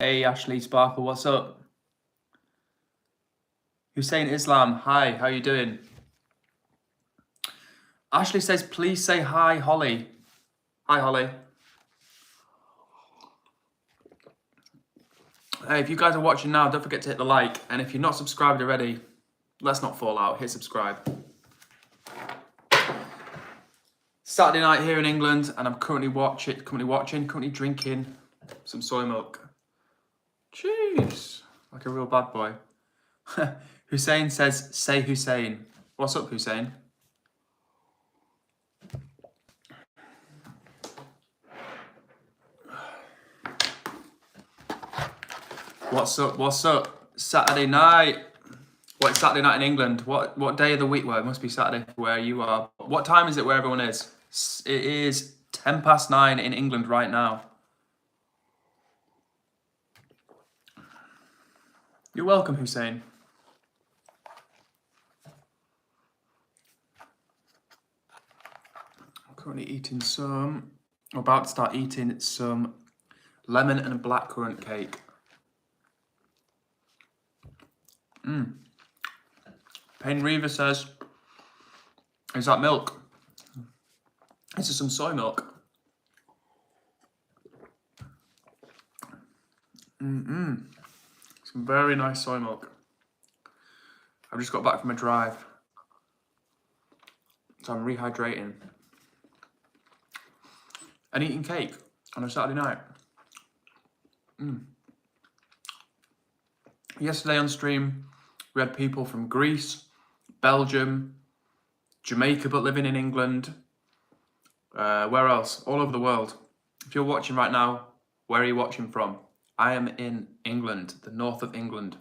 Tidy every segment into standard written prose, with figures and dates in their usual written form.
Hey Ashley Sparkle, what's up? Hussein Islam, hi, how you doing? Ashley says, please say hi, Holly. Hi, Holly. Hey, if you guys are watching now, don't forget to hit the like. And if you're not subscribed already, let's not fall out. Hit subscribe. Saturday night here in England, and I'm currently drinking some soy milk. Jeez, like a real bad boy. Hussein says, say Hussein. What's up, Hussein? What's up? What's up? Saturday night. What, Saturday night in England? What day of the week? Well, it must be Saturday where you are. What time is it where everyone is? It is 9:10 in England right now. You're welcome, Hussein. I'm currently eating about to start eating some lemon and blackcurrant cake. Payne Reaver says, is that milk? This is some soy milk. Some very nice soy milk. I've just got back from a drive, so I'm rehydrating. And eating cake on a Saturday night. Yesterday on stream, we had people from Greece, Belgium, Jamaica but living in England. Where else? All over the world. If you're watching right now, where are you watching from? I am in England, the north of England.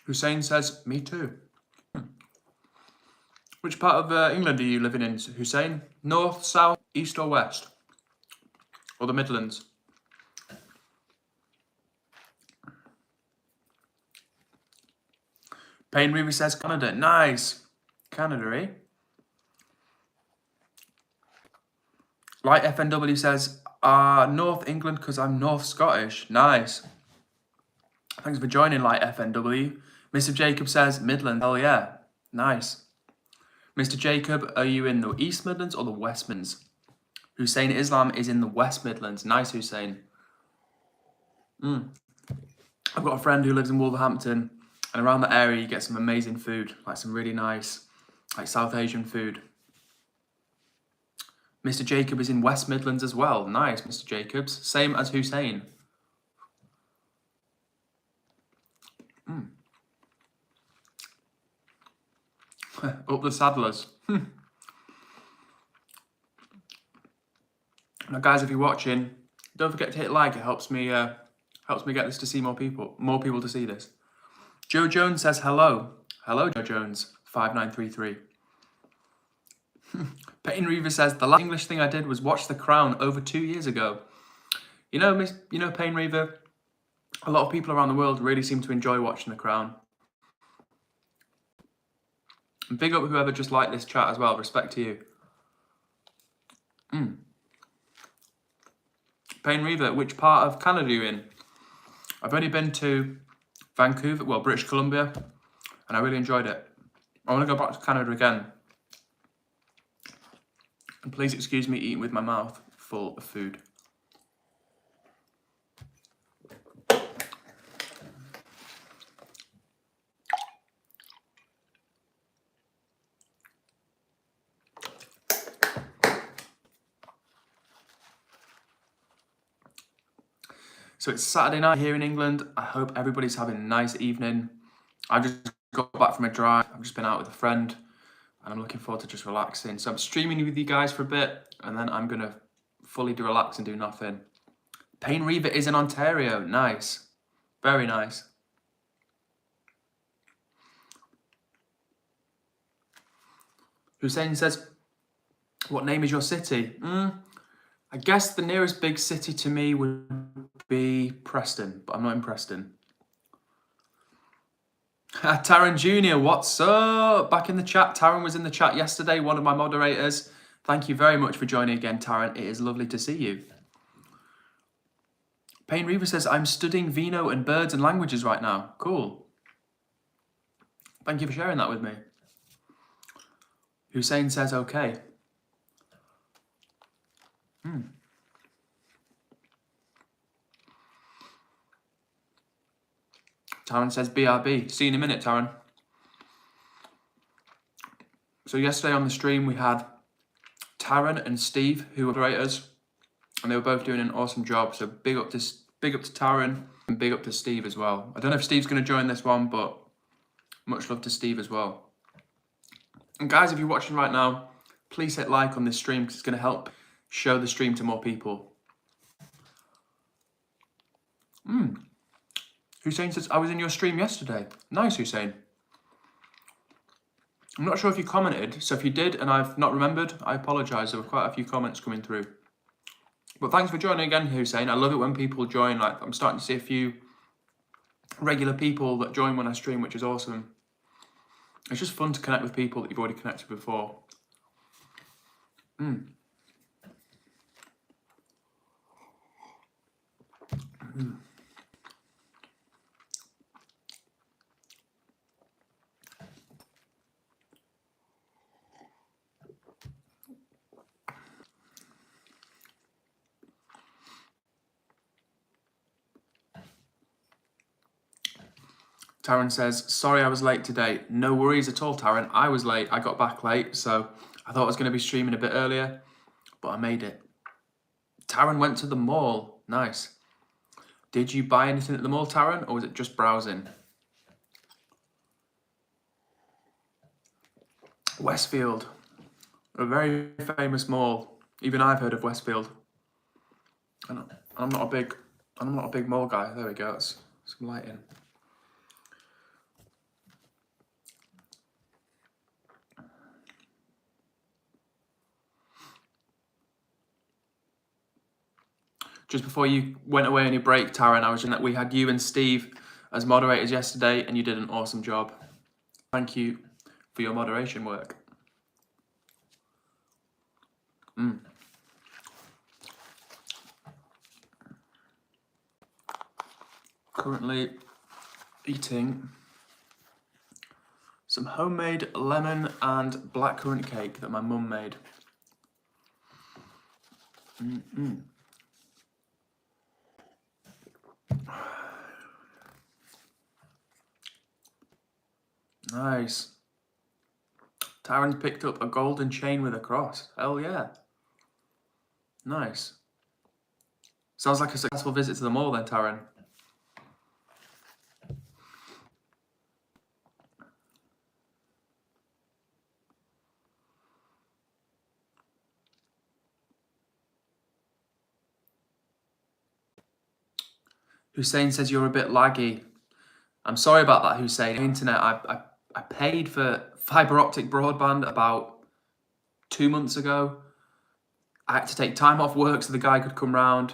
Hussein says, me too. Which part of England are you living in, Hussein? North, south, east or west? Or the Midlands? Payne Reaver says Canada. Nice. Canada, eh? Light FNW says, North England because I'm North Scottish. Nice. Thanks for joining, Light FNW. Mr. Jacob says, Midland. Hell yeah. Nice. Mr. Jacob, are you in the East Midlands or the West Midlands? Hussein Islam is in the West Midlands. Nice, Hussein. I've got a friend who lives in Wolverhampton, and around that area you get some amazing food, like some really nice, like South Asian food. Mr. Jacob is in West Midlands as well. Nice, Mr. Jacobs. Same as Hussein. Up the Saddlers. Now, guys, if you're watching, don't forget to hit like. It helps me get this to see more people to see this. Joe Jones says hello. Hello, Joe Jones. 5933. Payne Reaver says the last English thing I did was watch The Crown over 2 years ago. You know, Payne Reaver, a lot of people around the world really seem to enjoy watching The Crown. And big up whoever just liked this chat as well. Respect to you. Payne Reaver, which part of Canada are you in? I've only been to Vancouver, well, British Columbia, and I really enjoyed it. I want to go back to Canada again. And please excuse me eating with my mouth full of food. So it's Saturday night here in England. I hope everybody's having a nice evening. I just got back from a drive. I've just been out with a friend and I'm looking forward to just relaxing. So I'm streaming with you guys for a bit and then I'm gonna fully relax and do nothing. Payne Reaver is in Ontario. Nice. Very nice. Hussein says, what name is your city? I I guess the nearest big city to me would be Preston, but I'm not in Preston. Taryn Jr., what's up? Back in the chat. Taryn was in the chat yesterday, one of my moderators. Thank you very much for joining again, Taryn. It is lovely to see you. Payne Reaver says, I'm studying vino and birds and languages right now. Cool. Thank you for sharing that with me. Hussein says, okay. Taryn says, BRB. See you in a minute, Taryn. So yesterday on the stream, we had Taryn and Steve, who were moderators, and they were both doing an awesome job. So big up to Taryn and big up to Steve as well. I don't know if Steve's going to join this one, but much love to Steve as well. And guys, if you're watching right now, please hit like on this stream because it's going to help show the stream to more people. Hussein says, I was in your stream yesterday. Nice, Hussein. I'm not sure if you commented, so if you did and I've not remembered, I apologise. There were quite a few comments coming through. But thanks for joining again, Hussein. I love it when people join. Like, I'm starting to see a few regular people that join when I stream, which is awesome. It's just fun to connect with people that you've already connected before. Taryn says, sorry I was late today. No worries at all, Taryn. I was late. I got back late, so I thought I was going to be streaming a bit earlier, but I made it. Taryn went to the mall. Nice. Did you buy anything at the mall, Taryn, or was it just browsing? Westfield, a very famous mall. Even I've heard of Westfield. I'm not a big mall guy. There we go. That's some lighting. Just before you went away on your break, Taryn, I was in that we had you and Steve as moderators yesterday, and you did an awesome job. Thank you for your moderation work. Currently eating some homemade lemon and blackcurrant cake that my mum made. Nice. Taryn's picked up a golden chain with a cross. Hell yeah. Nice. Sounds like a successful visit to the mall then, Taryn. Hussein says you're a bit laggy. I'm sorry about that, Hussein. Internet, I paid for fibre optic broadband about 2 months ago. I had to take time off work so the guy could come round,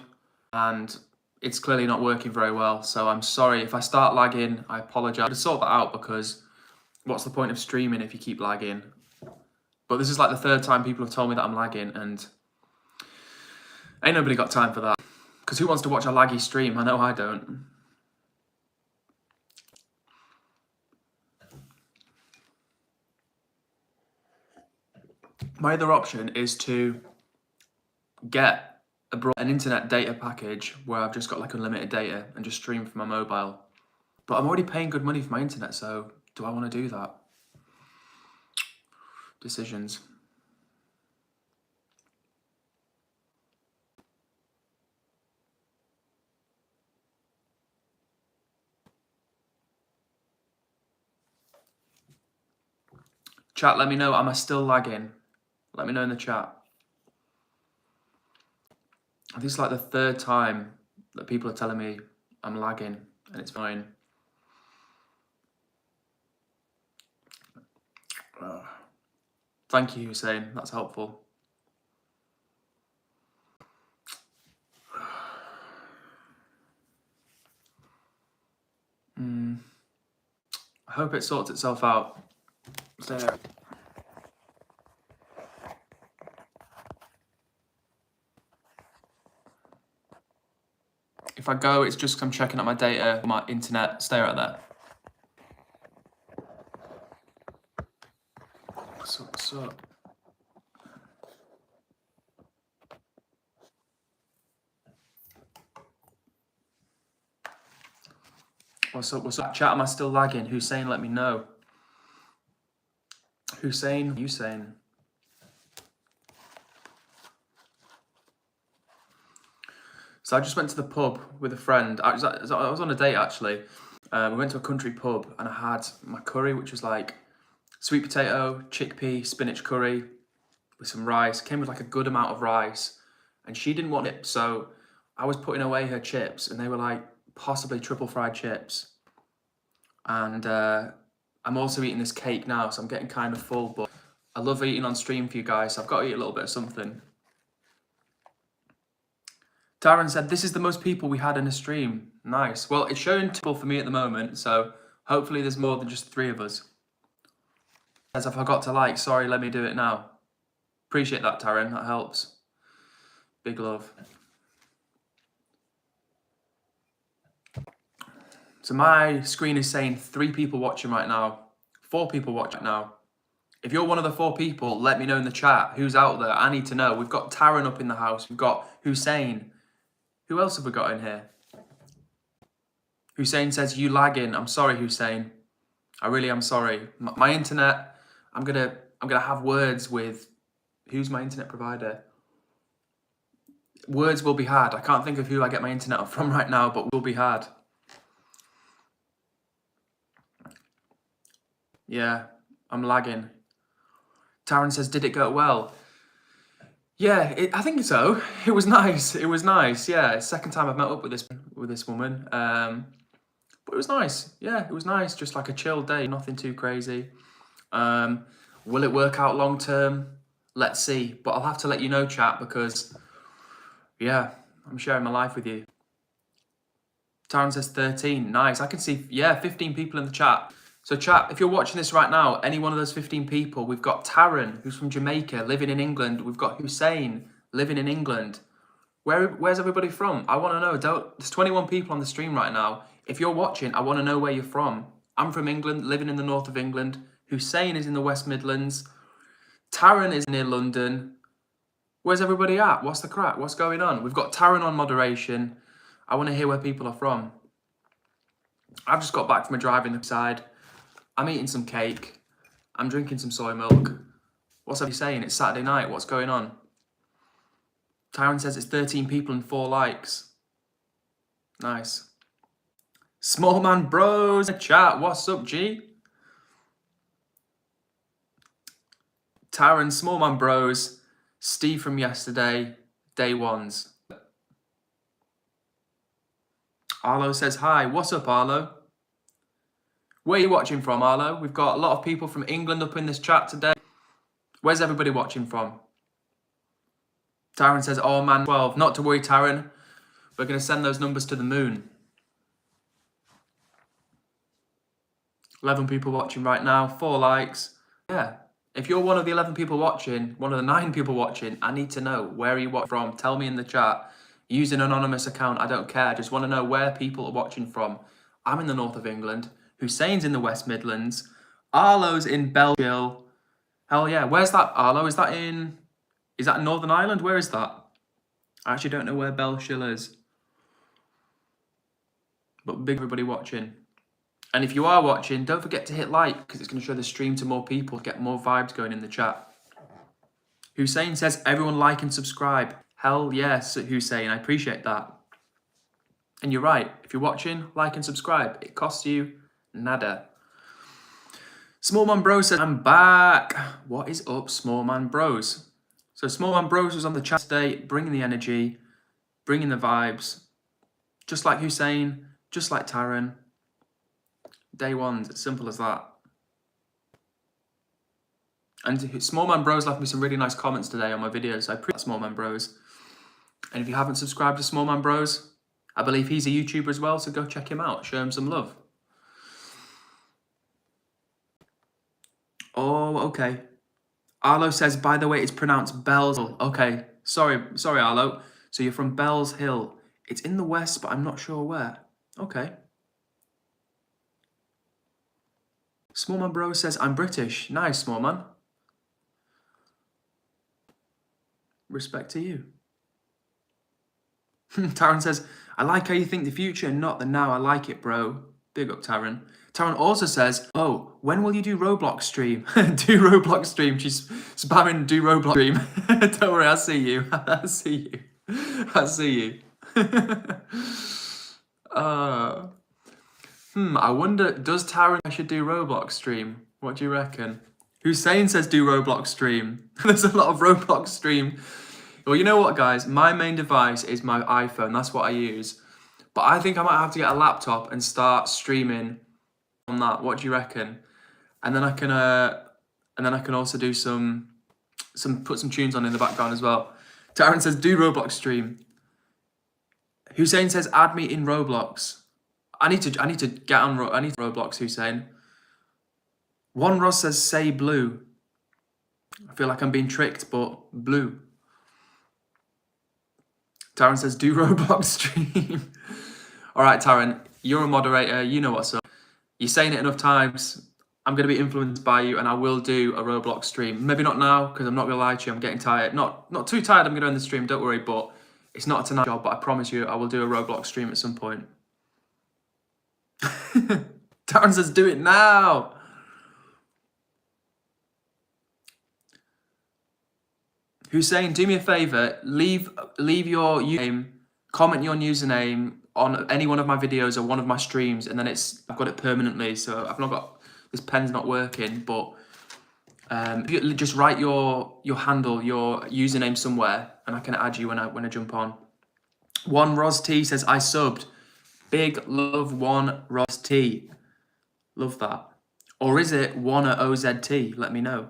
and it's clearly not working very well. So I'm sorry if I start lagging. I apologise. To sort that out, because what's the point of streaming if you keep lagging? But this is like the third time people have told me that I'm lagging, and ain't nobody got time for that. Because who wants to watch a laggy stream? I know I don't. My other option is to get an internet data package where I've just got like unlimited data and just stream from my mobile. But I'm already paying good money for my internet, so do I want to do that? Decisions. Chat, let me know, am I still lagging? Let me know in the chat. This is like the third time that people are telling me I'm lagging, and it's fine. Thank you, Hussein. That's helpful. I hope it sorts itself out. There. If I go, it's just 'cause I'm checking out my data, my internet. Stay right there. What's up? What's up? What's up? What's up? Chat, am I still lagging? Hussein, let me know. Hussein, Hussein. So I just went to the pub with a friend. I was on a date, actually. We went to a country pub and I had my curry, which was like sweet potato, chickpea, spinach curry with some rice. Came with like a good amount of rice. And she didn't want it, so I was putting away her chips and they were like possibly triple fried chips. And I'm also eating this cake now, so I'm getting kind of full, but I love eating on stream for you guys, so I've got to eat a little bit of something. Darren said, this is the most people we had in a stream. Nice. Well, it's showing 2 people for me at the moment, so hopefully there's more than just 3 of us. As I forgot to like, sorry, let me do it now. Appreciate that, Taryn, that helps. Big love. So my screen is saying 3 people watching right now, 4 people watching right now. If you're one of the 4 people, let me know in the chat who's out there. I need to know. We've got Taryn up in the house. We've got Hussein. Who else have we got in here? Hussein says, you lagging. I'm sorry, Hussein. I really am sorry. My internet, I'm gonna have words with, who's my internet provider? Words will be had. I can't think of who I get my internet from right now, but will be had. Yeah, I'm lagging. Taryn says, did it go well? Yeah, I think so. It was nice. It was nice. Yeah, second time I've met up with this woman. But it was nice. Yeah, it was nice. Just like a chill day. Nothing too crazy. Will it work out long term? Let's see. But I'll have to let you know, chat, because yeah, I'm sharing my life with you. Taryn says 13. Nice. I can see, yeah, 15 people in the chat. So chat, if you're watching this right now, any one of those 15 people, we've got Taryn, who's from Jamaica, living in England. We've got Hussein, living in England. Where's everybody from? I want to know. There's 21 people on the stream right now. If you're watching, I want to know where you're from. I'm from England, living in the north of England. Hussein is in the West Midlands. Taryn is near London. Where's everybody at? What's the crack? What's going on? We've got Taryn on moderation. I want to hear where people are from. I've just got back from a drive in the side. I'm eating some cake. I'm drinking some soy milk. What's everybody saying? It's Saturday night. What's going on? Taryn says it's 13 people and 4 likes. Nice. Small man bros in the chat. What's up, G? Taryn, small man bros. Steve from yesterday. Day ones. Arlo says hi. What's up, Arlo? Where are you watching from, Arlo? We've got a lot of people from England up in this chat today. Where's everybody watching from? Taryn says, oh man, 12. Not to worry, Taryn. We're going to send those numbers to the moon. 11 people watching right now. 4 likes. Yeah. If you're one of the 11 people watching, one of the 9 people watching, I need to know where are you watching from. Tell me in the chat. Use an anonymous account. I don't care. I just want to know where people are watching from. I'm in the north of England. Hussein's in the West Midlands. Arlo's in Belgium. Hell yeah. Where's that, Arlo? Is that in Northern Ireland? Where is that? I actually don't know where Belgium is. But big everybody watching. And if you are watching, don't forget to hit like, because it's going to show the stream to more people, get more vibes going in the chat. Hussein says, everyone like and subscribe. Hell yes, Hussein. I appreciate that. And you're right. If you're watching, like and subscribe. It costs you nada. Small Man Bros says, I'm back. What is up, Small Man Bros? So Small Man Bros was on the chat today, bringing the energy, bringing the vibes. Just like Hussein, just like Taryn. Day ones, it's simple as that. And Small Man Bros left me some really nice comments today on my videos. I appreciate Small Man Bros. And if you haven't subscribed to Small Man Bros, I believe he's a YouTuber as well, so go check him out. Show him some love. Oh, okay. Arlo says, by the way, it's pronounced Bells. Okay, sorry, Arlo. So you're from Bells Hill. It's in the west, but I'm not sure where. Okay. Smallman Bro says, I'm British. Nice, Smallman. Respect to you. Taron says, I like how you think the future and not the now. I like it, bro. Big up, Taron. Taron also says, oh, when will you do Roblox stream? Do Roblox stream. She's spamming do Roblox stream. Don't worry, I see you. I see you. I see you. I wonder, does Taron I should do Roblox stream? What do you reckon? Hussein says do Roblox stream. There's a lot of Roblox stream. Well, you know what, guys? My main device is my iPhone. That's what I use. But I think I might have to get a laptop and start streaming on that. What do you reckon? And then I can also do put some tunes on in the background as well. Taryn says do Roblox stream. Hussein says add me in Roblox. I need to get on. I need Roblox. Hussein. One Ross says say blue. I feel like I'm being tricked, but blue. Taryn says, do Roblox stream. All right, Taryn, you're a moderator. You know what's up. You're saying it enough times. I'm going to be influenced by you, and I will do a Roblox stream. Maybe not now, because I'm not going to lie to you. I'm getting tired. Not too tired. I'm going to end the stream. Don't worry, but it's not a tonight job. But I promise you, I will do a Roblox stream at some point. Taryn says, do it now. Hussein, do me a favor, leave your username, comment your username on any one of my videos or one of my streams, and then I've got it permanently. So I've not got, this pen's not working, but you just write your handle, your username somewhere, and I can add you when I jump on. One Roz T says I subbed. Big love, one Roz T. Love that. Or is it one at OZT? Let me know.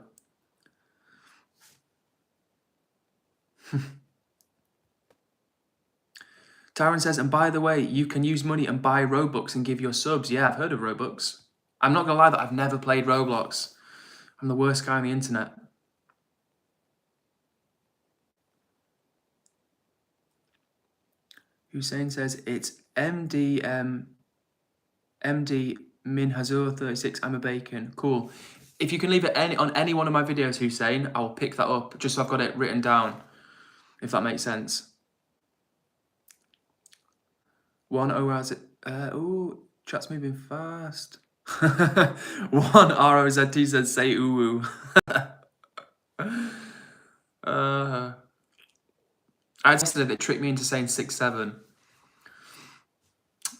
Taryn says, and by the way, you can use money and buy Robux and give your subs. Yeah, I've heard of Robux. I'm not going to lie that I've never played Roblox. I'm the worst guy on the internet. Hussein says, it's MD Minhazur 36. I'm a bacon. Cool. If you can leave it on any one of my videos, Hussein, I'll pick that up just so I've got it written down, if that makes sense. One ORZ. Ooh, chat's moving fast. One ROZT says say ooh. I tested it. It tricked me into saying 6-7,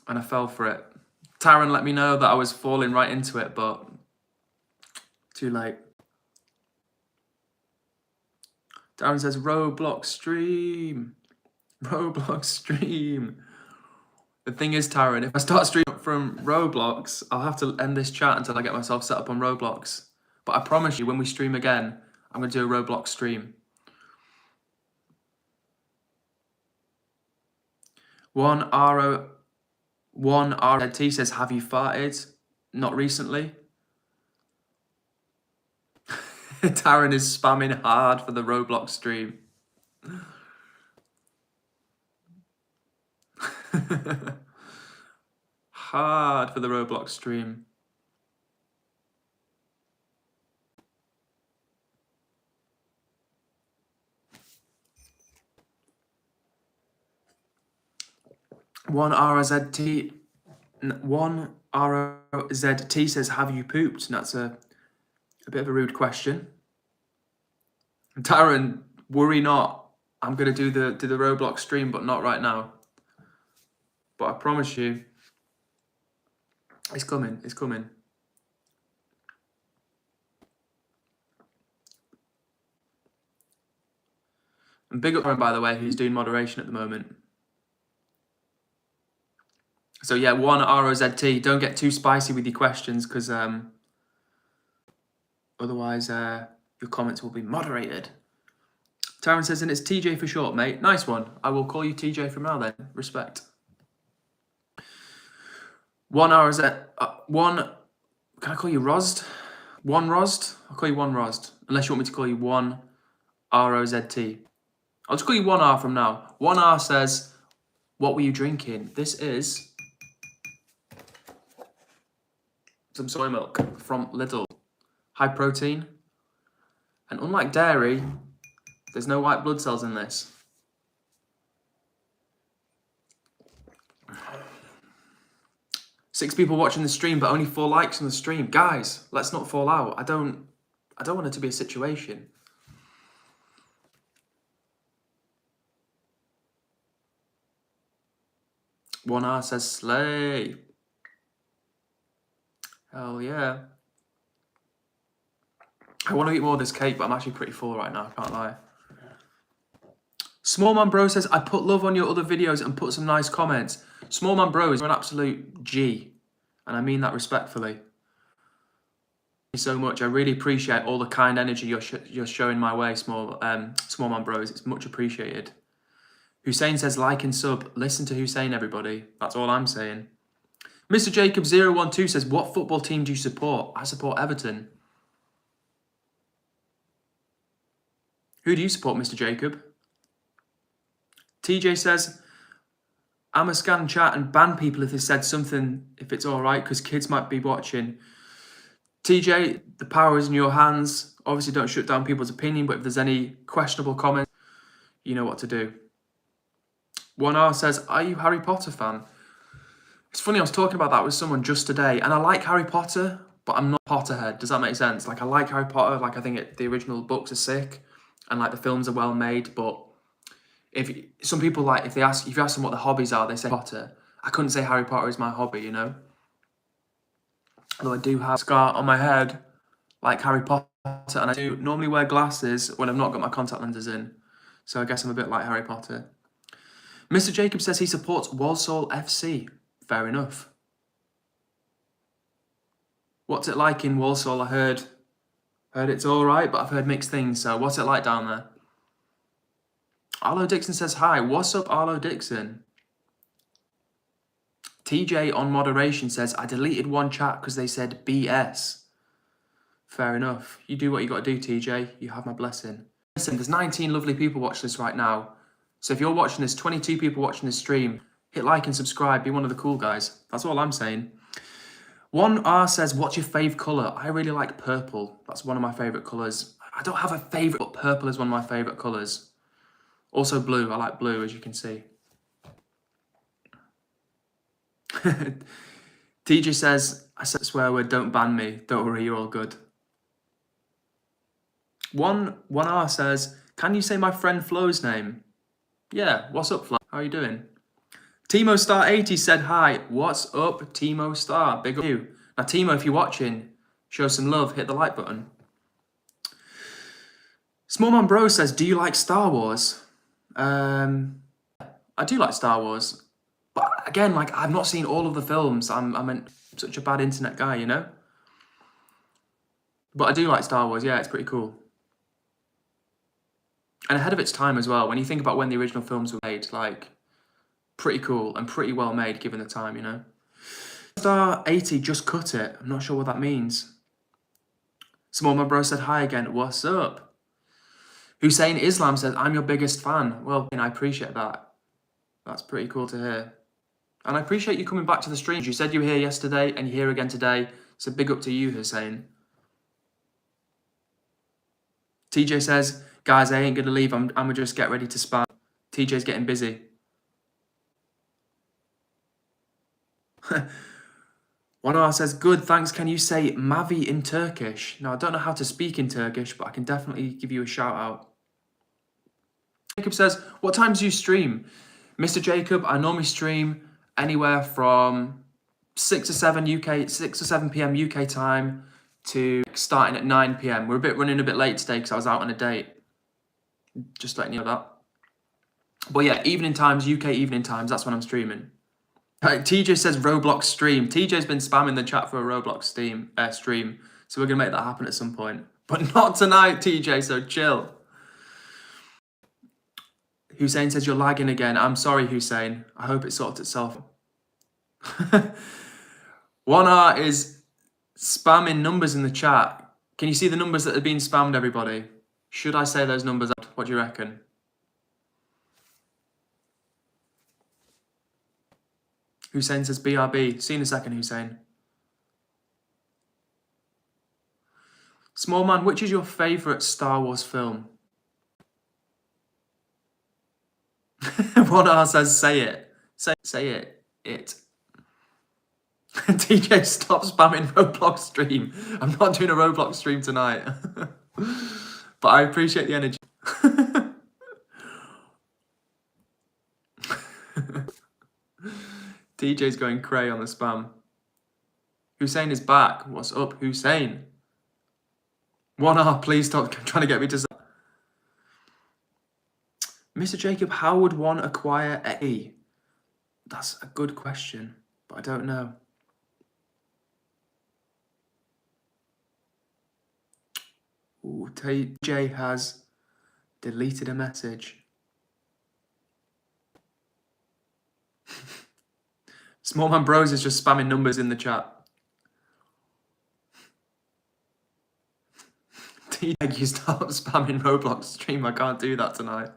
and I fell for it. Taryn let me know that I was falling right into it, but too late. Darren says Roblox stream. Roblox stream. The thing is, Taryn, if I start streaming from Roblox, I'll have to end this chat until I get myself set up on Roblox. But I promise you, when we stream again, I'm going to do a Roblox stream. One RZT says, have you farted? Not recently. Taryn is spamming hard for the Roblox stream. Hard for the Roblox stream. One RZT says, have you pooped? And that's a bit of a rude question. Taryn, worry not. I'm gonna do the Roblox stream, but not right now. But I promise you, it's coming. It's coming. And big up Taryn, by the way, who's doing moderation at the moment. So yeah, one ROZT. Don't get too spicy with your questions, because otherwise your comments will be moderated. Taryn says, and it's TJ for short, mate. Nice one. I will call you TJ from now then. Respect. One ROZ. One. Can I call you Rozd? One Rosd? I'll call you One Rosd. Unless you want me to call you One ROZT. I'll just call you 1R from now. 1R says, what were you drinking? This is some soy milk from Lidl. High protein. And unlike dairy, there's no white blood cells in this. Six people watching the stream, but only 4 likes on the stream. Guys, let's not fall out. I don't want it to be a situation. One R says slay. Hell yeah. I want to eat more of this cake, but I'm actually pretty full right now, I can't lie. Smallman Bro says, I put love on your other videos and put some nice comments. Smallman Bro is an absolute G, and I mean that respectfully. Thank you so much. I really appreciate all the kind energy you're showing my way, Smallman Bros. It's much appreciated. Hussein says, like and sub. Listen to Hussein, everybody. That's all I'm saying. Mr. Jacob 012 says, what football team do you support? I support Everton. Who do you support, Mr. Jacob? TJ says, I'ma scan chat and ban people if they said something, if it's all right, because kids might be watching. TJ, the power is in your hands. Obviously, don't shut down people's opinion, but if there's any questionable comments, you know what to do. 1R says, are you Harry Potter fan? It's funny, I was talking about that with someone just today, and I like Harry Potter, but I'm not Potterhead. Does that make sense? Like, I like Harry Potter, like, I think the original books are sick, and, like, the films are well made, but if some people, like, if you ask them what their hobbies are, they say Potter. I couldn't say Harry Potter is my hobby, you know? Although I do have a scar on my head, like Harry Potter, and I do normally wear glasses when I've not got my contact lenses in, so I guess I'm a bit like Harry Potter. Mr. Jacob says he supports Walsall FC. Fair enough. What's it like in Walsall? I heard it's all right, but I've heard mixed things. So what's it like down there? Arlo Dixon says hi. What's up, Arlo Dixon? TJ on moderation says, I deleted one chat because they said BS. Fair enough. You do what you got to do, TJ. You have my blessing. Listen, there's 19 lovely people watching this right now. So if you're watching this, 22 people watching this stream, hit like and subscribe. Be one of the cool guys. That's all I'm saying. 1R says, what's your fave colour? I really like purple. That's one of my favourite colours. I don't have a favourite, but purple is one of my favourite colours. Also blue. I like blue, as you can see. TJ says, I said a swear word, don't ban me. Don't worry, you're all good. 1R says, can you say my friend Flo's name? Yeah, what's up, Flo? How are you doing? Timo Star 80 said hi. What's up, Timo Star? Big up you. Now, Timo, if you're watching, show some love. Hit the like button. Smallman Bro says, do you like Star Wars? I do like Star Wars. But again, like, I've not seen all of the films. I'm such a bad internet guy, you know? But I do like Star Wars. Yeah, it's pretty cool. And ahead of its time as well. When you think about when the original films were made, like, pretty cool and pretty well made given the time, you know? Star 80 just cut it. I'm not sure what that means. Smallman Bro said hi again. What's up? Hussein Islam says, I'm your biggest fan. Well, I appreciate that. That's pretty cool to hear. And I appreciate you coming back to the streams. You said you were here yesterday and you're here again today. So big up to you, Hussein. TJ says, guys, I ain't going to leave. I'm going to just get ready to spam. TJ's getting busy. 1R says, good, thanks. Can you say Mavi in Turkish? Now, I don't know how to speak in Turkish, but I can definitely give you a shout out. Jacob says, what times do you stream? Mr. Jacob, I normally stream anywhere from 6 or 7 p.m. UK time to starting at 9 p.m. We're running a bit late today because I was out on a date. Just letting you know that. But yeah, evening times, UK evening times, that's when I'm streaming. TJ says Roblox stream. TJ's been spamming the chat for a Roblox stream, so we're going to make that happen at some point. But not tonight, TJ, so chill. Hussein says you're lagging again. I'm sorry, Hussein. I hope it sorts itself. 1R is spamming numbers in the chat. Can you see the numbers that have been spammed, everybody? Should I say those numbers out? What do you reckon? Hussein says BRB. See you in a second, Hussein. Small man, which is your favourite Star Wars film? 1R says say it. Say it. It. DJ, stop spamming Roblox stream. I'm not doing a Roblox stream tonight. But I appreciate the energy. DJ's going cray on the spam. Hussein is back. What's up, Hussein? 1R, please stop trying to get me to... Mr. Jacob, how would one acquire A? That's a good question, but I don't know. Ooh, TJ has deleted a message. Smallman Bros is just spamming numbers in the chat. TJ, you stop spamming Roblox stream. I can't do that tonight.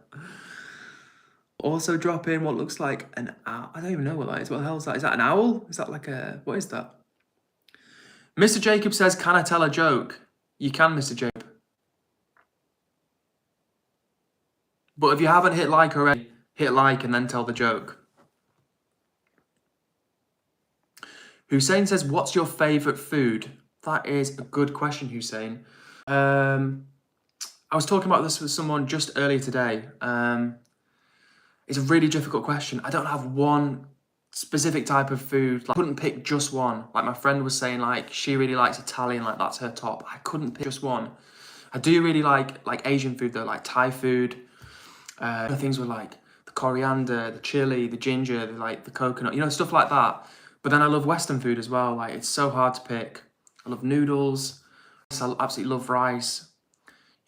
Also drop in what looks like an owl. I don't even know what that is. What the hell is that? Is that an owl? Is that like a... What is that? Mr. Jacob says, can I tell a joke? You can, Mr. Jacob. But if you haven't hit like already, hit like and then tell the joke. Hussein says, what's your favourite food? That is a good question, Hussein. I was talking about this with someone just earlier today. It's a really difficult question. I don't have one specific type of food. Like, I couldn't pick just one. Like my friend was saying, like she really likes Italian, like that's her top. I couldn't pick just one. I do really like Asian food though, like Thai food. Other things were like the coriander, the chili, the ginger, the coconut, you know, stuff like that. But then I love Western food as well. Like it's so hard to pick. I love noodles. I absolutely love rice.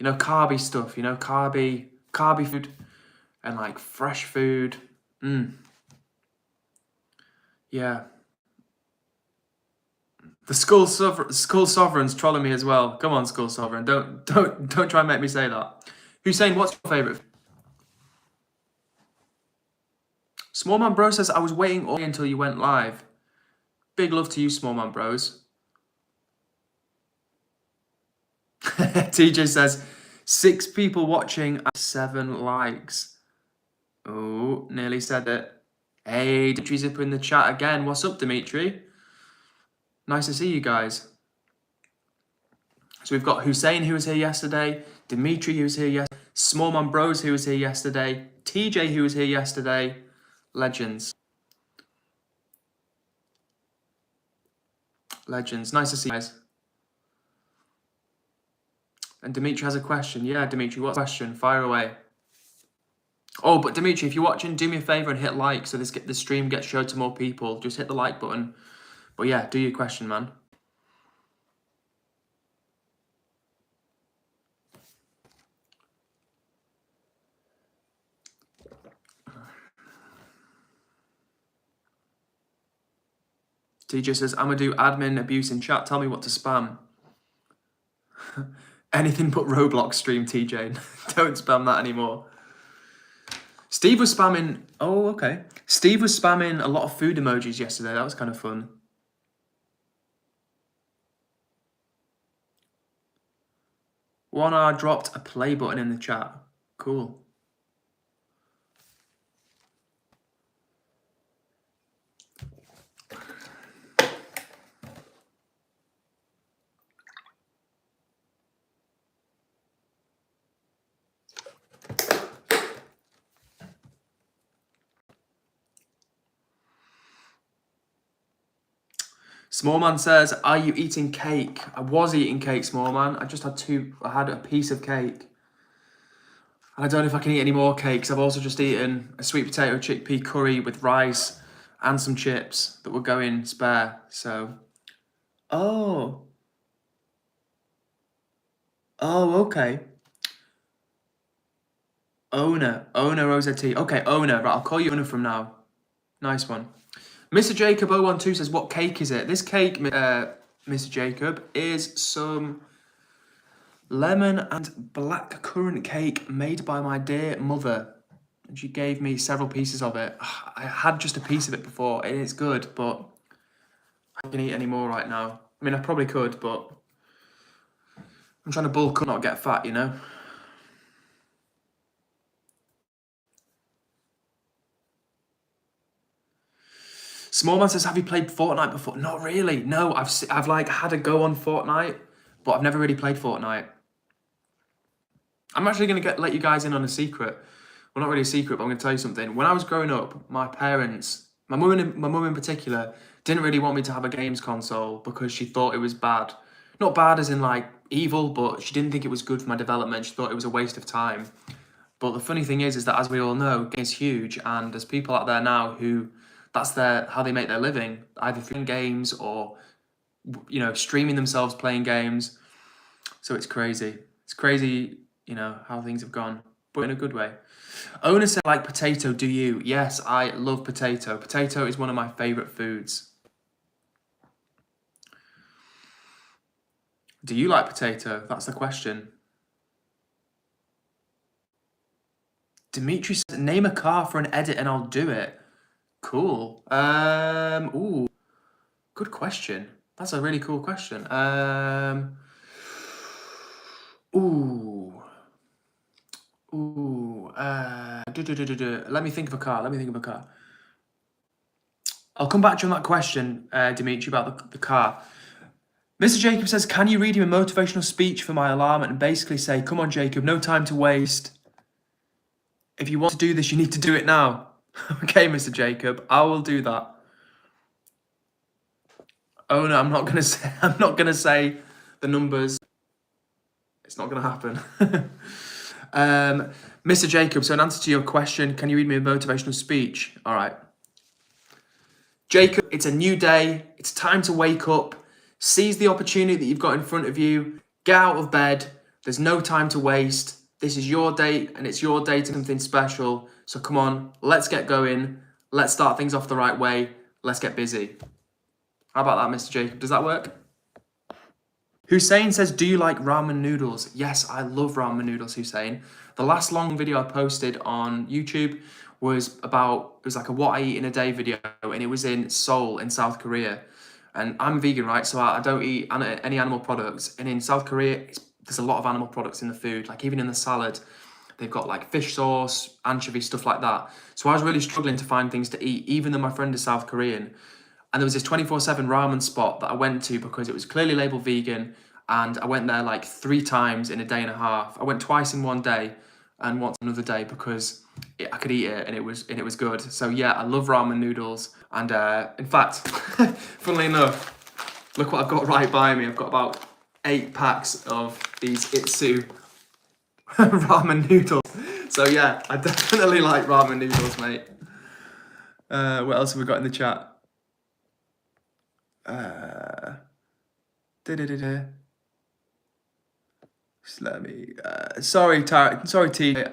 You know, carby stuff. You know, carby food. And like fresh food. Yeah. The Skull Sovereign's trolling me as well. Come on, Skull Sovereign. Don't try and make me say that. Hussein, what's your favourite? Smallman Bro says, I was waiting all day until you went live. Big love to you, Smallman Bros. TJ says, 6 people watching, 7 likes. Oh, nearly said it. Hey, Dimitri's up in the chat again. What's up, Dimitri? Nice to see you guys. So we've got Hussein, who was here yesterday. Dimitri, who was here yesterday. Smallman Bros, who was here yesterday. TJ, who was here yesterday. Legends. Legends. Nice to see you guys. And Dimitri has a question. Yeah, Dimitri, what question? Fire away. Oh, but Dimitri, if you're watching, do me a favour and hit like so the stream gets showed to more people. Just hit the like button. But yeah, do your question, man. TJ says, I'm going to do admin abuse in chat. Tell me what to spam. Anything but Roblox stream, TJ. Don't spam that anymore. Steve was spamming... Oh, okay. Steve was spamming a lot of food emojis yesterday. That was kind of fun. One R dropped a play button in the chat. Cool. Smallman says, are you eating cake? I was eating cake, Smallman. I just had I had a piece of cake. And I don't know if I can eat any more cakes. I've also just eaten a sweet potato chickpea curry with rice and some chips that were going spare. So, oh, okay. Owner Rosa T. Okay, owner. Right, I'll call you owner from now. Nice one. Mr. Jacob 012 says, what cake is it? This cake, Mr. Jacob, is some Lemon and black currant cake made by my dear mother. And she gave me several pieces of it. I had just a piece of it before. It is good, but I can't eat any more right now. I mean, I probably could, but I'm trying to bulk up, not get fat, you know? Smallman says, have you played Fortnite before? Not really. No, I've like had a go on Fortnite, but I've never really played Fortnite. I'm actually going to let you guys in on a secret. Well, not really a secret, but I'm going to tell you something. When I was growing up, my parents, my mum in particular, didn't really want me to have a games console because she thought it was bad. Not bad as in like evil, but she didn't think it was good for my development. She thought it was a waste of time. But the funny thing is that as we all know, games huge, and there's people out there now who that's how they make their living, either through games or, you know, streaming themselves playing games. So it's crazy. It's crazy, you know, how things have gone, but in a good way. Owner said, like potato, do you? Yes, I love potato. Potato is one of my favourite foods. Do you like potato? That's the question. Dimitri says, name a car for an edit and I'll do it. Cool. Ooh, good question. That's a really cool question. Let me think of a car. I'll come back to you on that question, Dimitri, about the car. Mr. Jacob says, can you read him a motivational speech for my alarm and basically say, come on, Jacob, no time to waste. If you want to do this, you need to do it now. Okay, Mr. Jacob, I will do that. Oh no, I'm not gonna say the numbers. It's not gonna happen. Mr. Jacob, so in answer to your question, can you read me a motivational speech? All right. Jacob, it's a new day. It's time to wake up. Seize the opportunity that you've got in front of you. Get out of bed. There's no time to waste. This is your day, and it's your day to something special. So come on, let's get going. Let's start things off the right way. Let's get busy. How about that, Mr. Jacob? Does that work? Hussein says, do you like ramen noodles? Yes, I love ramen noodles, Hussein. The last long video I posted on YouTube was like a what I eat in a day video, and it was in Seoul in South Korea. And I'm vegan, right? So I don't eat any animal products. And in South Korea, there's a lot of animal products in the food. Like even in the salad, they've got like fish sauce, anchovy, stuff like that. So I was really struggling to find things to eat, even though my friend is South Korean. And there was this 24/7 ramen spot that I went to because it was clearly labeled vegan. And I went there like 3 times in a day and a half. I went twice in one day and once another day because I could eat it and it was good. So yeah, I love ramen noodles. And in fact, funnily enough, look what I've got right by me. I've got about 8 packs of these Itsu ramen noodles. So yeah, I definitely like ramen noodles, mate. What else have we got in the chat? Just let me. Sorry, TJ.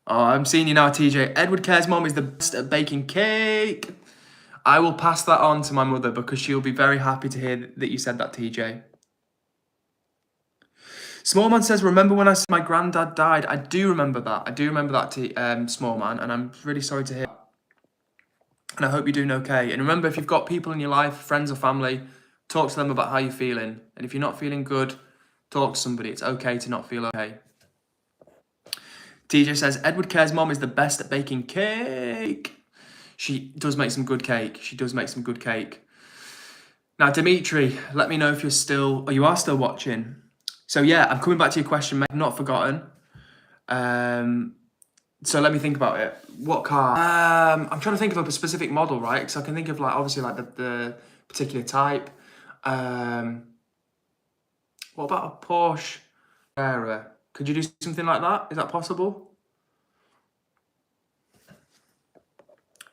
Oh, I'm seeing you now, TJ. EdwardCares' mom is the best at baking cake. I will pass that on to my mother because she'll be very happy to hear that you said that, TJ. Smallman says, remember when I said my granddad died? I do remember that. Smallman, and I'm really sorry to hear that. And I hope you're doing okay. And remember, if you've got people in your life, friends or family, talk to them about how you're feeling. And if you're not feeling good, talk to somebody. It's okay to not feel okay. TJ says, EdwardCares' mom is the best at baking cake. She does make some good cake. Now, Dimitri, let me know if you are still watching. So yeah, I'm coming back to your question, mate. I've not forgotten. So let me think about it. What car? I'm trying to think of a specific model, right? Because I can think of like obviously like the particular type. What about a Porsche Carrera? Could you do something like that? Is that possible?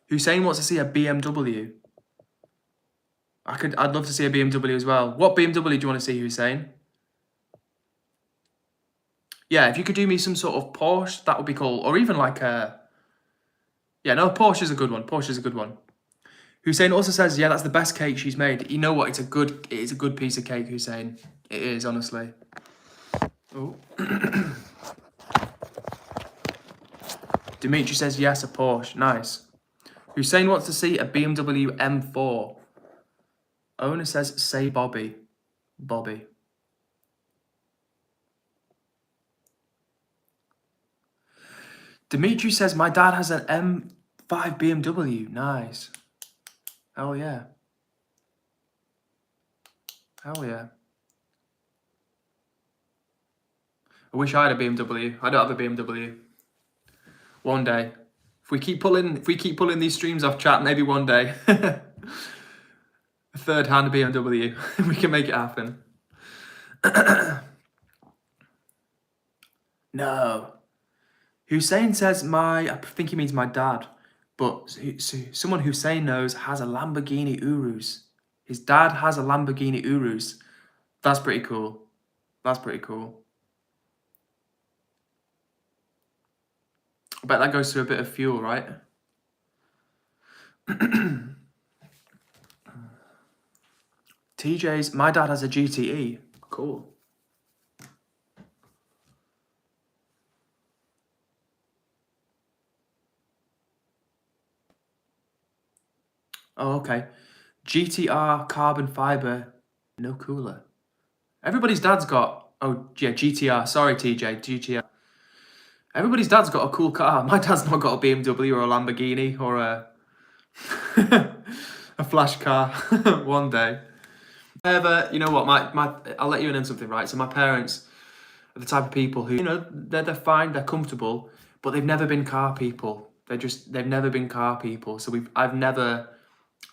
Hussein wants to see a BMW. I'd love to see a BMW as well. What BMW do you want to see, Hussein? Yeah, if you could do me some sort of Porsche, that would be cool. Or even like a... Yeah, no, Porsche is a good one. Hussein also says, yeah, that's the best cake she's made. You know what? It is a good piece of cake, Hussein. It is, honestly. Oh. Dimitri says, yes, a Porsche. Nice. Hussein wants to see a BMW M4. Owner says, say Bobby. Bobby. Dimitri says, my dad has an M5 BMW. Nice. Hell yeah. Hell yeah. I wish I had a BMW. I don't have a BMW. One day. If we keep pulling these streams off chat, maybe one day. A third-hand BMW. We can make it happen. No. Hussein says I think he means my dad, but someone Hussein knows has a Lamborghini Urus. His dad has a Lamborghini Urus. That's pretty cool. That's pretty cool. I bet that goes through a bit of fuel, right? TJ's, my dad has a GTE. Cool. Oh, okay. GTR carbon fiber, no cooler. Everybody's dad's got, oh yeah, GTR. Sorry, TJ, GTR. Everybody's dad's got a cool car. My dad's not got a BMW or a Lamborghini or a a flash car. One day. You know what? I'll let you in on something, right? So my parents are the type of people who, you know, they're fine, they're comfortable, but they've never been car people. They've never been car people. So I've never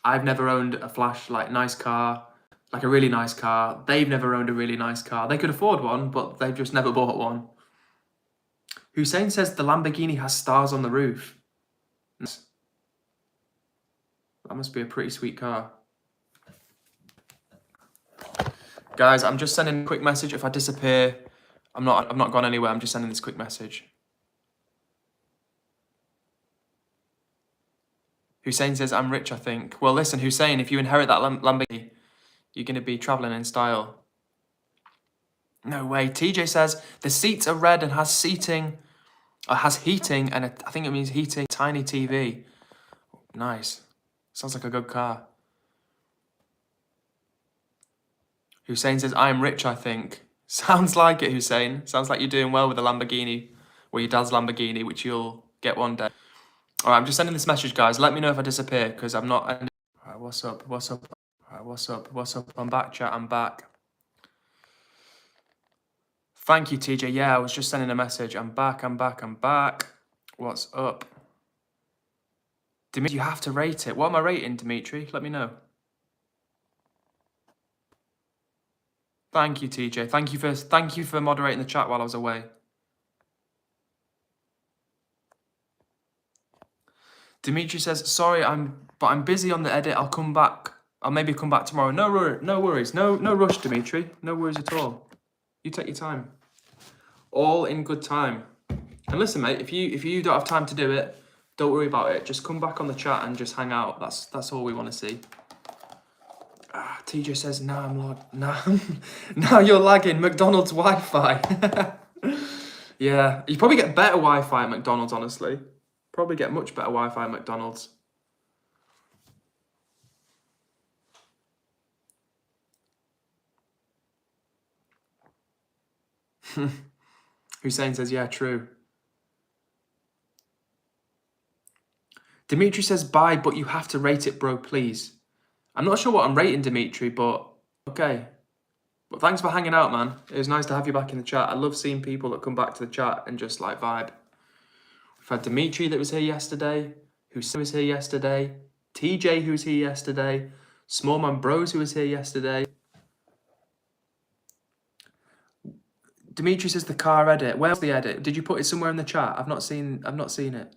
owned a flash, like, nice car, like a really nice car. They've never owned a really nice car. They could afford one, but they've just never bought one. Hussein says the Lamborghini has stars on the roof. That must be a pretty sweet car. Guys, I'm just sending a quick message. If I disappear, I'm not gone anywhere. I'm just sending this quick message. Hussein says, I'm rich, I think. Well, listen, Hussein, if you inherit that Lamborghini, you're going to be traveling in style. No way. TJ says, the seats are red and has seating, has heating, and I think it means heating, tiny TV. Nice. Sounds like a good car. Hussein says, I am rich, I think. Sounds like it, Hussein. Sounds like you're doing well with a Lamborghini, or your dad's Lamborghini, which you'll get one day. All right, I'm just sending this message, guys. Let me know if I disappear, because I'm not... All right, what's up? What's up? All right, what's up? What's up? I'm back, chat. I'm back. Thank you, TJ. Yeah, I was just sending a message. I'm back. I'm back. I'm back. What's up? Dimitri, you have to rate it. What am I rating, Dimitri? Let me know. Thank you, TJ. Thank you for moderating the chat while I was away. Dimitri says, sorry, I'm busy on the edit. I'll come back. I'll maybe come back tomorrow. No worries. No rush, Dimitri. No worries at all. You take your time. All in good time. And listen, mate, if you don't have time to do it, don't worry about it. Just come back on the chat and just hang out. That's all we want to see. TJ says, nah, I'm lagging. Nah, now you're lagging. McDonald's Wi-Fi. Yeah, you probably get better Wi-Fi at McDonald's, honestly. Probably get much better Wi-Fi at McDonald's. Hussein says, yeah, true. Dimitri says, bye, but you have to rate it, bro, please. I'm not sure what I'm rating, Dimitri, but okay. But thanks for hanging out, man. It was nice to have you back in the chat. I love seeing people that come back to the chat and just, like, vibe. We've had Dimitri that was here yesterday, who was here yesterday, TJ who was here yesterday, Smallman Bros who was here yesterday. Dimitri says the car edit. Where's the edit? Did you put it somewhere in the chat? I've not seen it.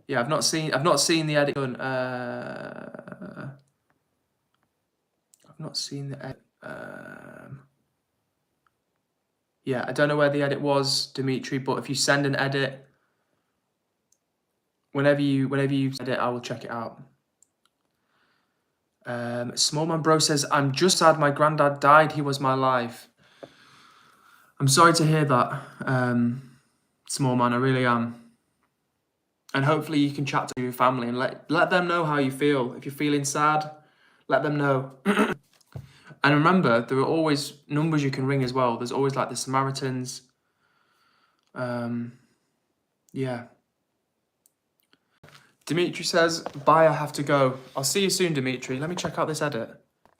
Yeah, I've not seen the edit done. I've not seen the edit. Yeah, I don't know where the edit was, Dimitri, but if you send an edit, whenever you said it, I will check it out. Small Man Bro says, I'm just sad my granddad died. He was my life. I'm sorry to hear that, Small Man. I really am. And hopefully you can chat to your family and let them know how you feel. If you're feeling sad, let them know. And remember, there are always numbers you can ring as well. There's always like the Samaritans. Yeah. Dimitri says, bye, I have to go. I'll see you soon, Dimitri. Let me check out this edit.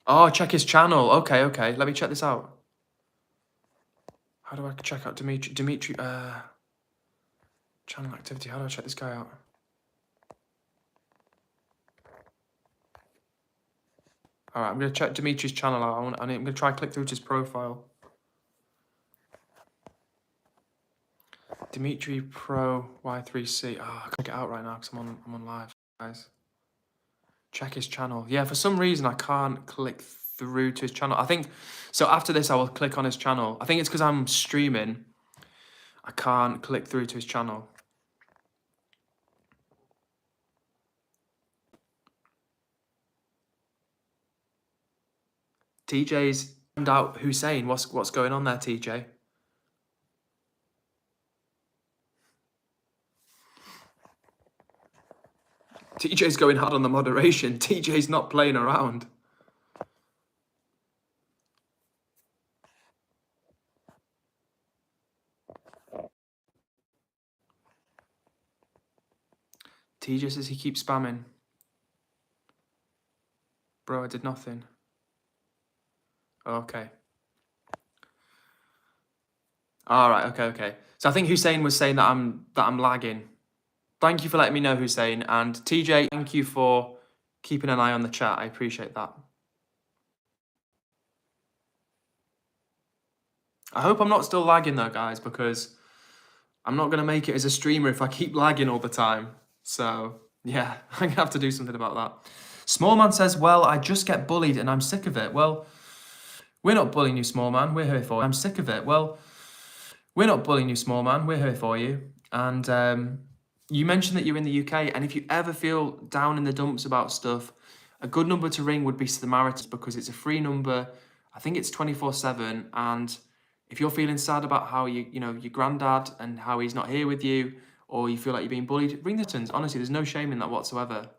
Oh, check his channel. Okay. Let me check this out. How do I check out Dimitri, channel activity. How do I check this guy out? All right, I'm going to check Dimitri's channel out. I'm going to try and click through to his profile. Dimitri Pro Y3C. Oh, I can't get out right now because I'm on live, guys. Check his channel. Yeah, for some reason I can't click through to his channel. I think so. After this, I will click on his channel. I think it's because I'm streaming. I can't click through to his channel. TJ's found out Hussein. What's going on there, TJ? TJ's going hard on the moderation. TJ's not playing around. TJ says he keeps spamming. Bro, I did nothing. Okay. All right. Okay. So I think Hussein was saying that I'm lagging. Thank you for letting me know, Hussein. And TJ, thank you for keeping an eye on the chat. I appreciate that. I hope I'm not still lagging though, guys, because I'm not going to make it as a streamer if I keep lagging all the time. So, yeah, I'm going to have to do something about that. Small Man says, well, I just get bullied and I'm sick of it. Well, we're not bullying you, Small Man. We're here for you. I'm sick of it. Well, we're not bullying you, Small Man. We're here for you. And you mentioned that you're in the UK, and if you ever feel down in the dumps about stuff, a good number to ring would be Samaritans because it's a free number. I think it's 24/7, and if you're feeling sad about how your granddad and how he's not here with you, or you feel like you're being bullied, ring the Samaritans. Honestly, there's no shame in that whatsoever.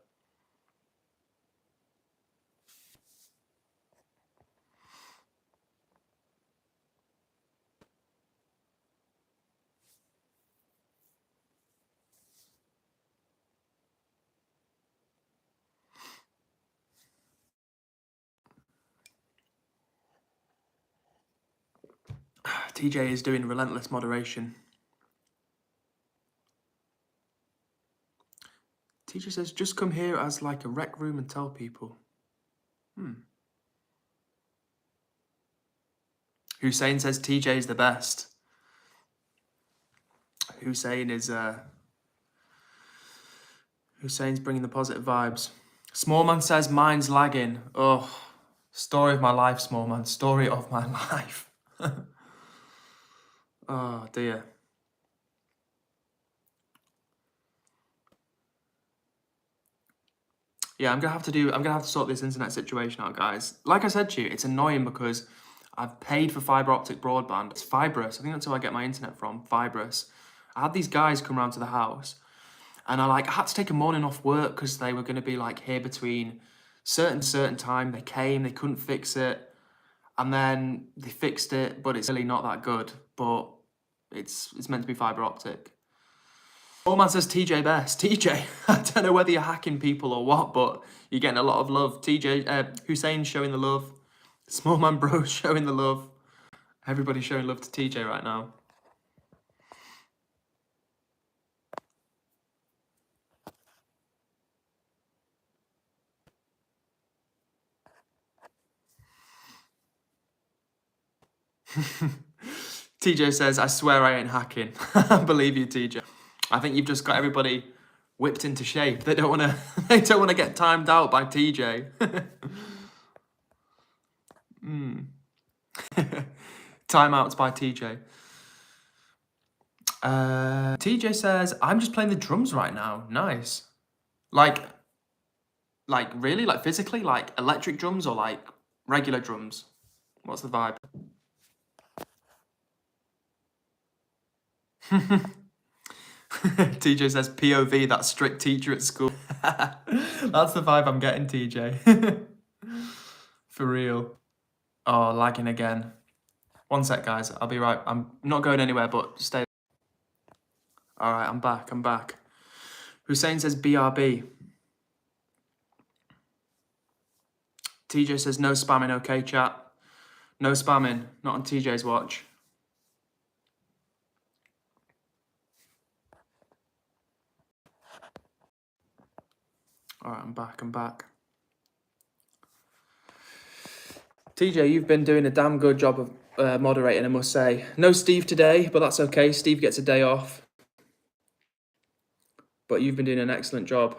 TJ is doing relentless moderation. Teacher says, just come here as like a rec room and tell people. Hussein says TJ is the best. Hussein is Hussein's bringing the positive vibes. Small Man says mine's lagging. Oh, story of my life, Small Man. Story of my life. Oh dear. Yeah, I'm gonna have to sort this internet situation out, guys. Like I said to you, it's annoying because I've paid for fiber optic broadband. It's fibrous. I think that's who I get my internet from. Fibrous. I had these guys come around to the house, and I had to take a morning off work because they were gonna be like here between certain time. They came, they couldn't fix it, and then they fixed it, but it's really not that good. But it's meant to be fiber optic. Small Man says TJ best. TJ, I don't know whether you're hacking people or what, but you're getting a lot of love. TJ, Hussein's showing the love. Small Man Bro showing the love. Everybody's showing love to TJ right now. TJ says, I swear I ain't hacking. I believe you, TJ. I think you've just got everybody whipped into shape. They don't want to get timed out by TJ. Timeouts by TJ. TJ says, I'm just playing the drums right now. Nice. Like really? Like physically? Like electric drums or like regular drums? What's the vibe? TJ says, POV, that strict teacher at school. That's the vibe I'm getting, TJ. For real. Oh, lagging again. One sec, guys. I'll be right. I'm not going anywhere, but stay. All right, I'm back. Hussein says BRB. TJ says no spamming, okay, chat? No spamming, not on TJ's watch. All right, I'm back. TJ, you've been doing a damn good job of moderating, I must say. No Steve today, but that's okay. Steve gets a day off. But you've been doing an excellent job.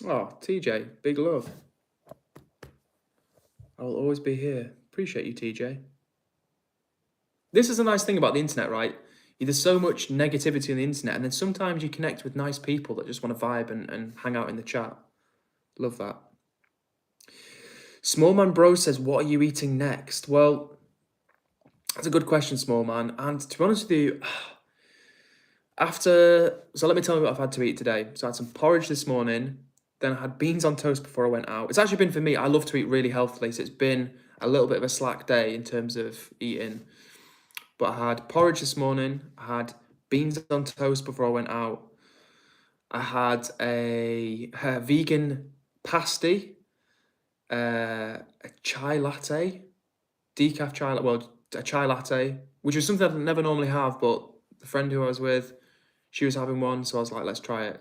Oh, TJ, big love. I will always be here. Appreciate you, TJ. This is a nice thing about the internet, right? There's so much negativity on the internet, and then sometimes you connect with nice people that just want to vibe and hang out in the chat. Love that. Smallman Bro says, what are you eating next? Well, that's a good question, Smallman. And to be honest with you, so let me tell you what I've had to eat today. So I had some porridge this morning, then I had beans on toast before I went out. It's actually been, for me, I love to eat really healthily, so it's been a little bit of a slack day in terms of eating. But I had porridge this morning, I had beans on toast before I went out, I had a vegan pasty, a chai latte, decaf chai, well, a chai latte, which is something I never normally have, but the friend who I was with, she was having one, so I was like, let's try it.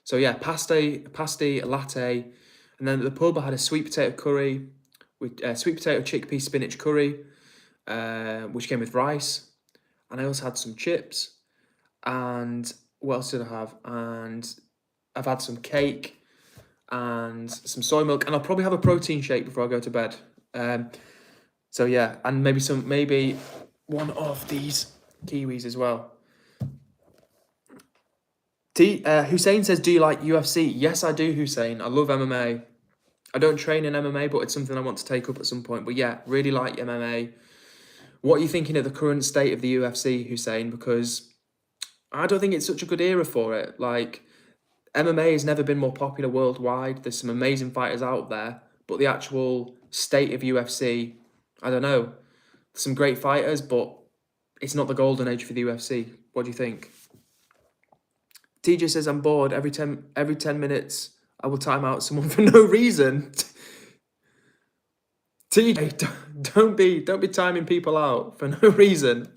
So yeah, pasty, a latte, and then at the pub I had a sweet potato curry, with sweet potato chickpea spinach curry, which came with rice, and I also had some chips, and what else did I have? And I've had some cake and some soy milk, and I'll probably have a protein shake before I go to bed. So yeah, and maybe one of these kiwis as well. Hussein says, do you like UFC? Yes, I do, Hussein. I love MMA. I don't train in MMA, but it's something I want to take up at some point. But yeah, really like MMA. What are you thinking of the current state of the UFC, Hussein? Because I don't think it's such a good era for it. Like, MMA has never been more popular worldwide. There's some amazing fighters out there, but the actual state of UFC, I don't know. Some great fighters, but it's not the golden age for the UFC. What do you think? TJ says, I'm bored. Every 10 minutes, I will time out someone for no reason. TJ, don't be timing people out for no reason.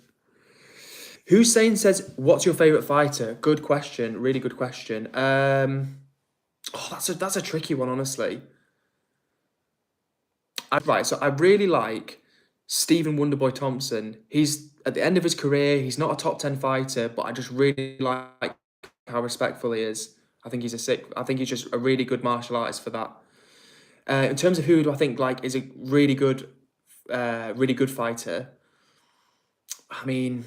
Hussein says, what's your favourite fighter? Good question. Really good question. That's a tricky one, honestly. Right, so I really like Stephen Wonderboy Thompson. He's at the end of his career. He's not a top 10 fighter, but I just really like how respectful he is. I think he's just a really good martial artist for that. In terms of who do I think like is a really good fighter, I mean,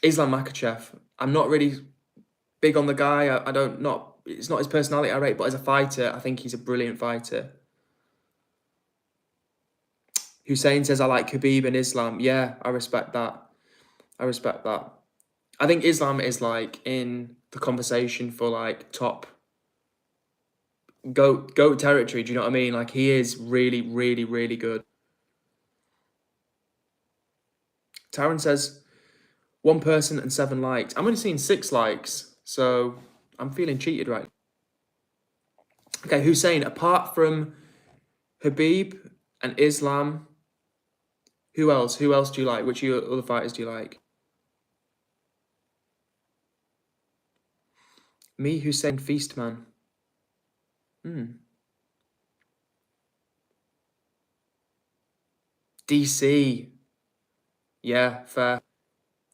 Islam Makhachev. I'm not really big on the guy. It's not his personality I rate, but as a fighter, I think he's a brilliant fighter. Hussein says, I like Khabib and Islam. Yeah, I respect that. I think Islam is like in the conversation for like top GOAT territory. Do you know what I mean? Like he is really, really, really good. Taron says, 1 person and 7 likes. I'm only seeing 6 likes, so I'm feeling cheated right now. Okay, Hussein, apart from Khabib and Islam, who else? Who else do you like? Which other fighters do you like? Me, Hussein Feastman. DC. Yeah, fair.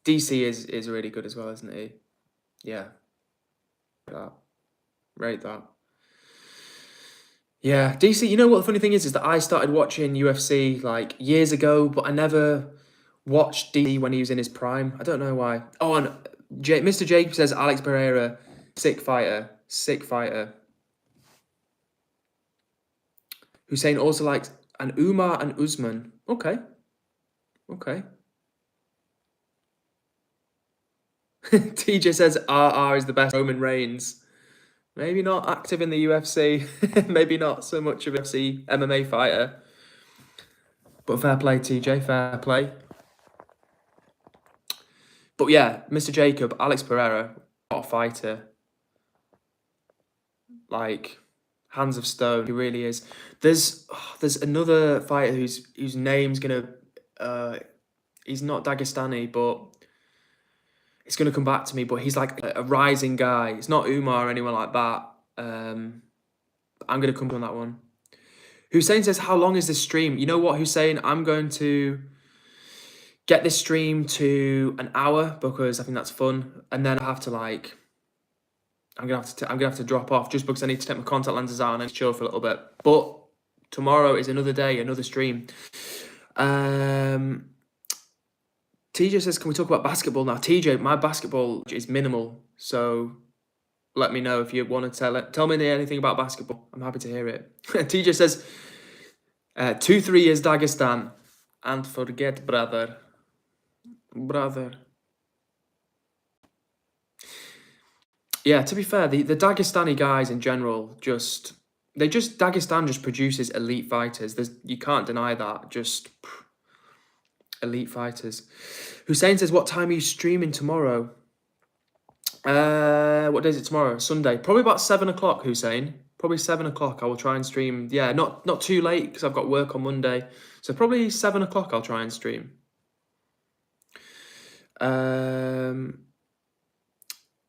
DC is really good as well, isn't he? Yeah. Rate that. Yeah, DC, you know what the funny thing is that I started watching UFC like years ago, but I never watched DC when he was in his prime. I don't know why. Oh, and Mr. Jacob says Alex Pereira, sick fighter, sick fighter. Hussein also likes an Umar and Usman. Okay, okay. TJ says RR is the best Roman Reigns. Maybe not active in the UFC. Maybe not so much of a UFC MMA fighter. But fair play, TJ, fair play. But yeah, Mr. Jacob, Alex Pereira, what a fighter. Like, hands of stone, he really is. There's another fighter whose name's gonna he's not Dagestani, but it's gonna come back to me. But he's like a rising guy. It's not Umar or anyone like that. I'm gonna come on that one. Hussein says, how long is this stream? You know what, Hussein? I'm going to get this stream to an hour because I think that's fun. And then I have to like, I'm gonna have to drop off just because I need to take my contact lenses out and then chill for a little bit. But tomorrow is another day, another stream. TJ says, can we talk about basketball now? TJ, my basketball is minimal, so let me know if you want to tell me anything about basketball. I'm happy to hear it. TJ says, 2-3 years Dagestan. And forget, brother. Brother. Yeah, to be fair, the Dagestani guys in general Dagestan just produces elite fighters. You can't deny that. Just elite fighters. Hussein says, what time are you streaming tomorrow? What day is it tomorrow? Sunday. Probably about 7 o'clock, Hussein. Probably 7 o'clock. I will try and stream. Yeah, not too late because I've got work on Monday. So probably 7 o'clock I'll try and stream.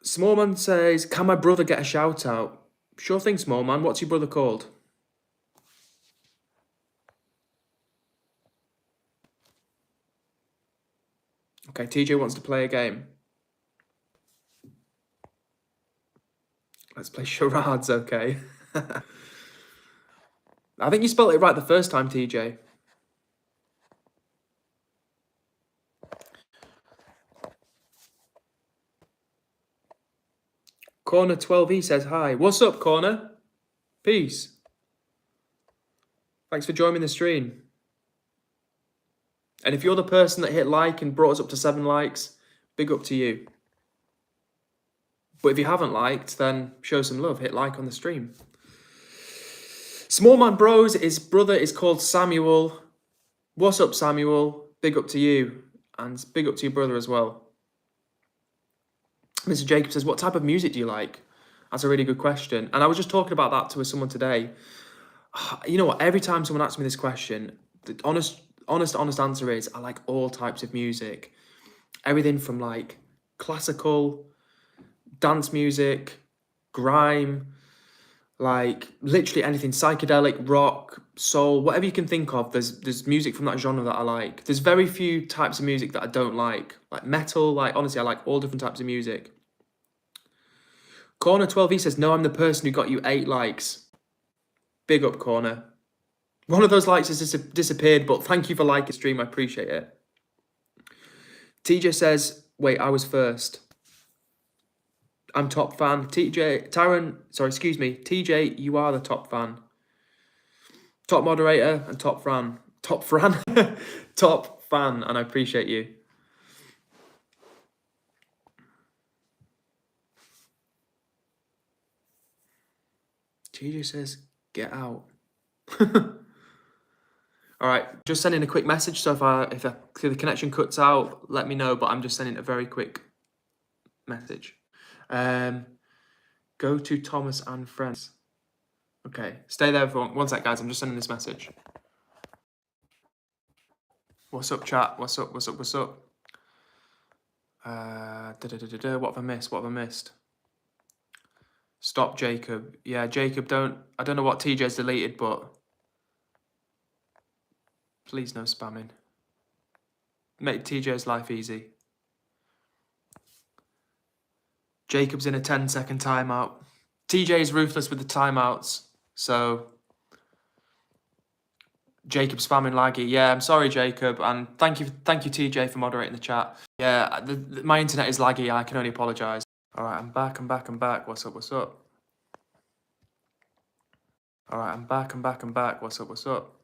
Smallman says, can my brother get a shout out? Sure thing, Smallman. What's your brother called? Okay, TJ wants to play a game. Let's play charades, okay. I think you spelled it right the first time, TJ. Corner 12E says hi. What's up, Corner? Peace. Thanks for joining the stream. And if you're the person that hit like and brought us up to 7 likes, big up to you. But if you haven't liked, then show some love. Hit like on the stream. Smallman Bros, his brother is called Samuel. What's up, Samuel? Big up to you. And big up to your brother as well. Mr. Jacob says, what type of music do you like? That's a really good question. And I was just talking about that to someone today. You know what? Every time someone asks me this question, the honest answer is I like all types of music. Everything from like classical, dance music, grime, like literally anything, psychedelic, rock, soul, whatever you can think of. There's music from that genre that I like. There's very few types of music that I don't like metal. Like honestly, I like all different types of music. Corner 12E says, no, I'm the person who got you 8 likes. Big up, Corner. One of those likes has disappeared, but thank you for liking the stream. I appreciate it. TJ says, wait, I was first. I'm top fan. TJ, you are the top fan. Top moderator and top fan. Top fan. Top fan, and I appreciate you. TJ says, get out. All right, just sending a quick message. So if the connection cuts out, let me know. But I'm just sending a very quick message. Go to Thomas and Friends. Okay, stay there for one sec, guys. I'm just sending this message. What's up, chat? What's up? What have I missed? What have I missed? Stop, Jacob. Yeah, Jacob, I don't know what TJ's deleted, but please no spamming. Make TJ's life easy. Jacob's in a 10-second timeout. TJ is ruthless with the timeouts, so Jacob spamming laggy. Yeah, I'm sorry, Jacob, and thank you, TJ, for moderating the chat. Yeah, my internet is laggy. I can only apologise. All right, I'm back. What's up? All right, I'm back. What's up?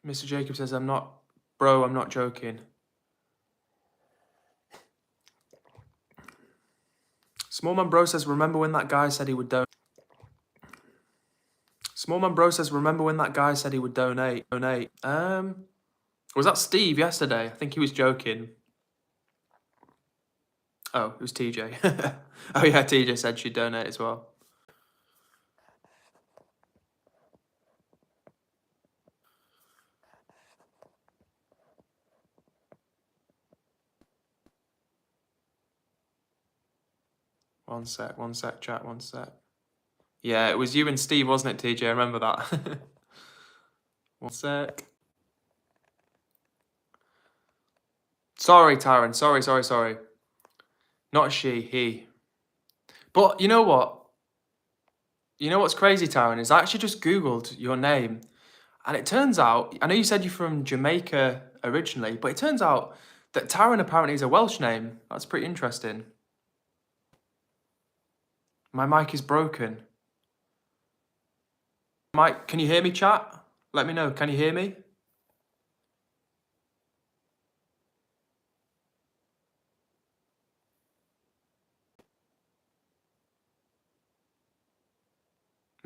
Mr. Jacob says, I'm not joking. Smallman Bro says, remember when that guy said he would donate? Smallman Bro says, remember when that guy said he would donate? Was that Steve yesterday? I think he was joking. Oh, it was TJ. Oh yeah, TJ said she'd donate as well. One sec, chat, one sec. Yeah, it was you and Steve, wasn't it, TJ? I remember that. One sec. Sorry, Tyron. Sorry. Not she, he. But you know what? You know what's crazy, Tyron, is I actually just Googled your name. And it turns out, I know you said you're from Jamaica originally, but it turns out that Tyron apparently is a Welsh name. That's pretty interesting. My mic is broken. Mike, can you hear me, chat? Let me know. Can you hear me?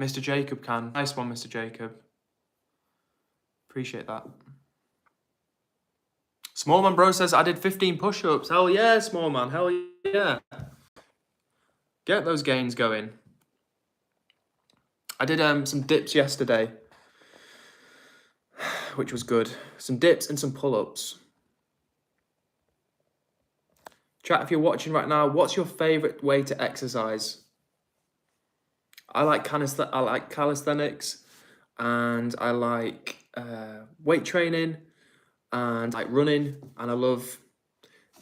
Mr. Jacob can. Nice one, Mr. Jacob. Appreciate that. Smallman Bro says, I did 15 push-ups. Hell yeah, Smallman. Hell yeah. Get those gains going. I did some dips yesterday, which was good. Some dips and some pull-ups. Chat, if you're watching right now, what's your favourite way to exercise? I like calisthenics, and I like weight training, and I like running, and I love,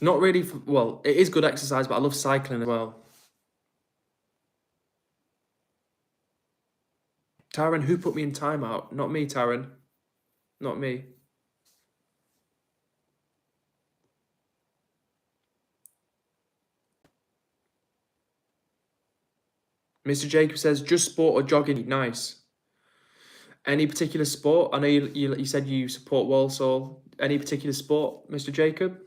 not really, well, it is good exercise, but I love cycling as well. Tyron, who put me in timeout? Not me, Tyron. Not me. Mr. Jacob says, just sport or jogging. Nice. Any particular sport? I know you said you support Walsall. Any particular sport, Mr. Jacob?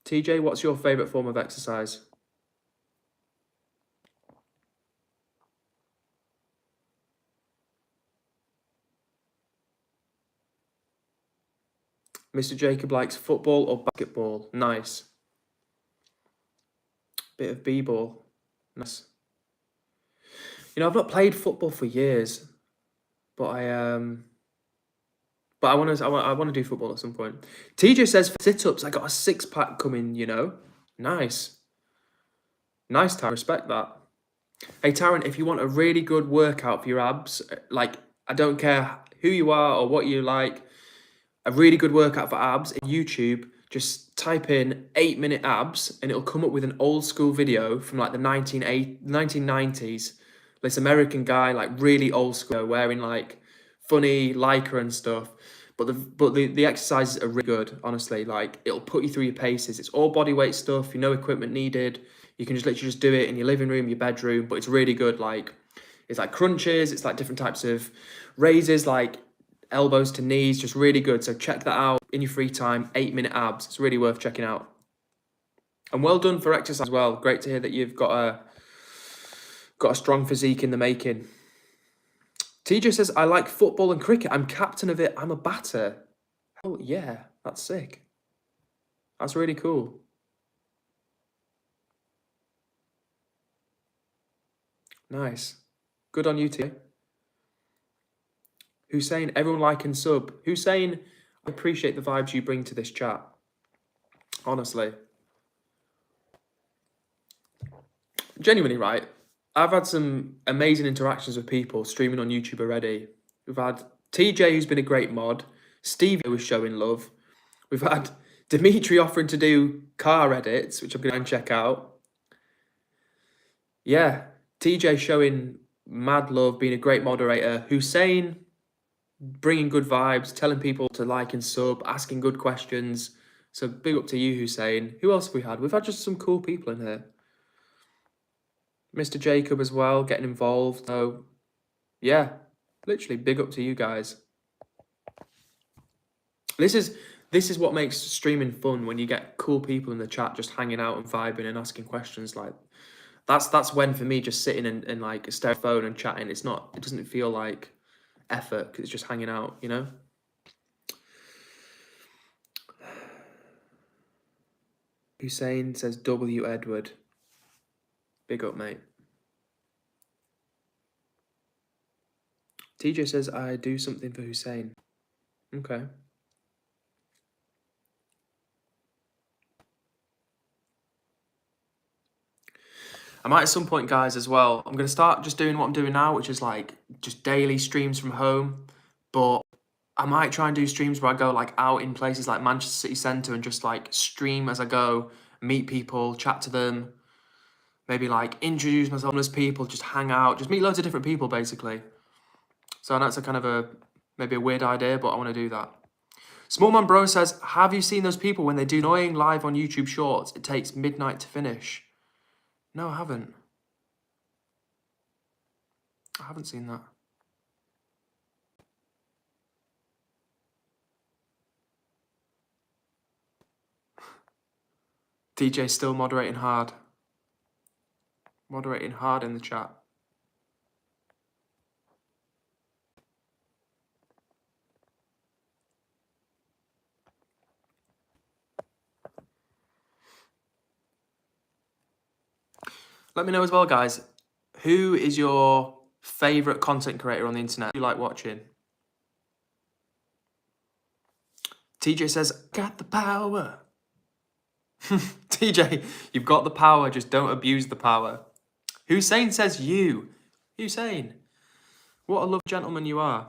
TJ, what's your favourite form of exercise? Mr. Jacob likes football or basketball. Nice. Bit of b-ball. Nice. You know, I've not played football for years, but I want to do football at some point. TJ says for sit-ups, I got a 6-pack coming. You know, nice. Nice, Tyron. Respect that. Hey, Tyron, if you want a really good workout for your abs, like I don't care who you are or what you like, a really good workout for abs in YouTube, just type in 8-minute abs and it'll come up with an old school video from like the 1990s. This American guy, like really old school, wearing like funny lycra and stuff. But the exercises are really good, honestly. Like it'll put you through your paces. It's all body weight stuff, no equipment needed. You can just literally just do it in your living room, your bedroom, but it's really good. Like it's like crunches, it's like different types of raises, like elbows to knees, just really good. So check that out in your free time. 8-minute abs. It's really worth checking out. And well done for exercise as well. Great to hear that you've got a strong physique in the making. TJ says, I like football and cricket. I'm captain of it. I'm a batter. Oh yeah, that's sick. That's really cool. Nice. Good on you, TJ. Hussein, everyone like and sub. Hussein, I appreciate the vibes you bring to this chat. Honestly. Genuinely, right? I've had some amazing interactions with people streaming on YouTube already. We've had TJ, who's been a great mod. Stevie, who was showing love. We've had Dimitri offering to do car edits, which I'm going to check out. Yeah, TJ showing mad love, being a great moderator. Hussein bringing good vibes, telling people to like and sub, asking good questions. So big up to you, Hussein. Who else have we had? We've had just some cool people in here. Mr. Jacob as well, getting involved. So yeah, literally big up to you guys. This is what makes streaming fun, when you get cool people in the chat just hanging out and vibing and asking questions. Like that's when, for me, just sitting in like a stereo phone and chatting, it doesn't feel like effort, because it's just hanging out, you know? Hussein says W Edward. Big up, mate. TJ says I do something for Hussein. Okay. I might at some point, guys, as well. I'm going to start just doing what I'm doing now, which is like just daily streams from home. But I might try and do streams where I go like out in places like Manchester City Centre and just like stream as I go, meet people, chat to them, maybe like introduce myself as people, just hang out, just meet loads of different people, basically. So that's a kind of maybe a weird idea, but I want to do that. Smallman Bro says, have you seen those people when they do annoying live on YouTube Shorts? It takes midnight to finish. No, I haven't. I haven't seen that. TJ's still moderating hard. Moderating hard in the chat. Let me know as well, guys. Who is your favourite content creator on the internet you like watching? TJ says, got the power. TJ, you've got the power, just don't abuse the power. Hussein says you. Hussein, what a lovely gentleman you are.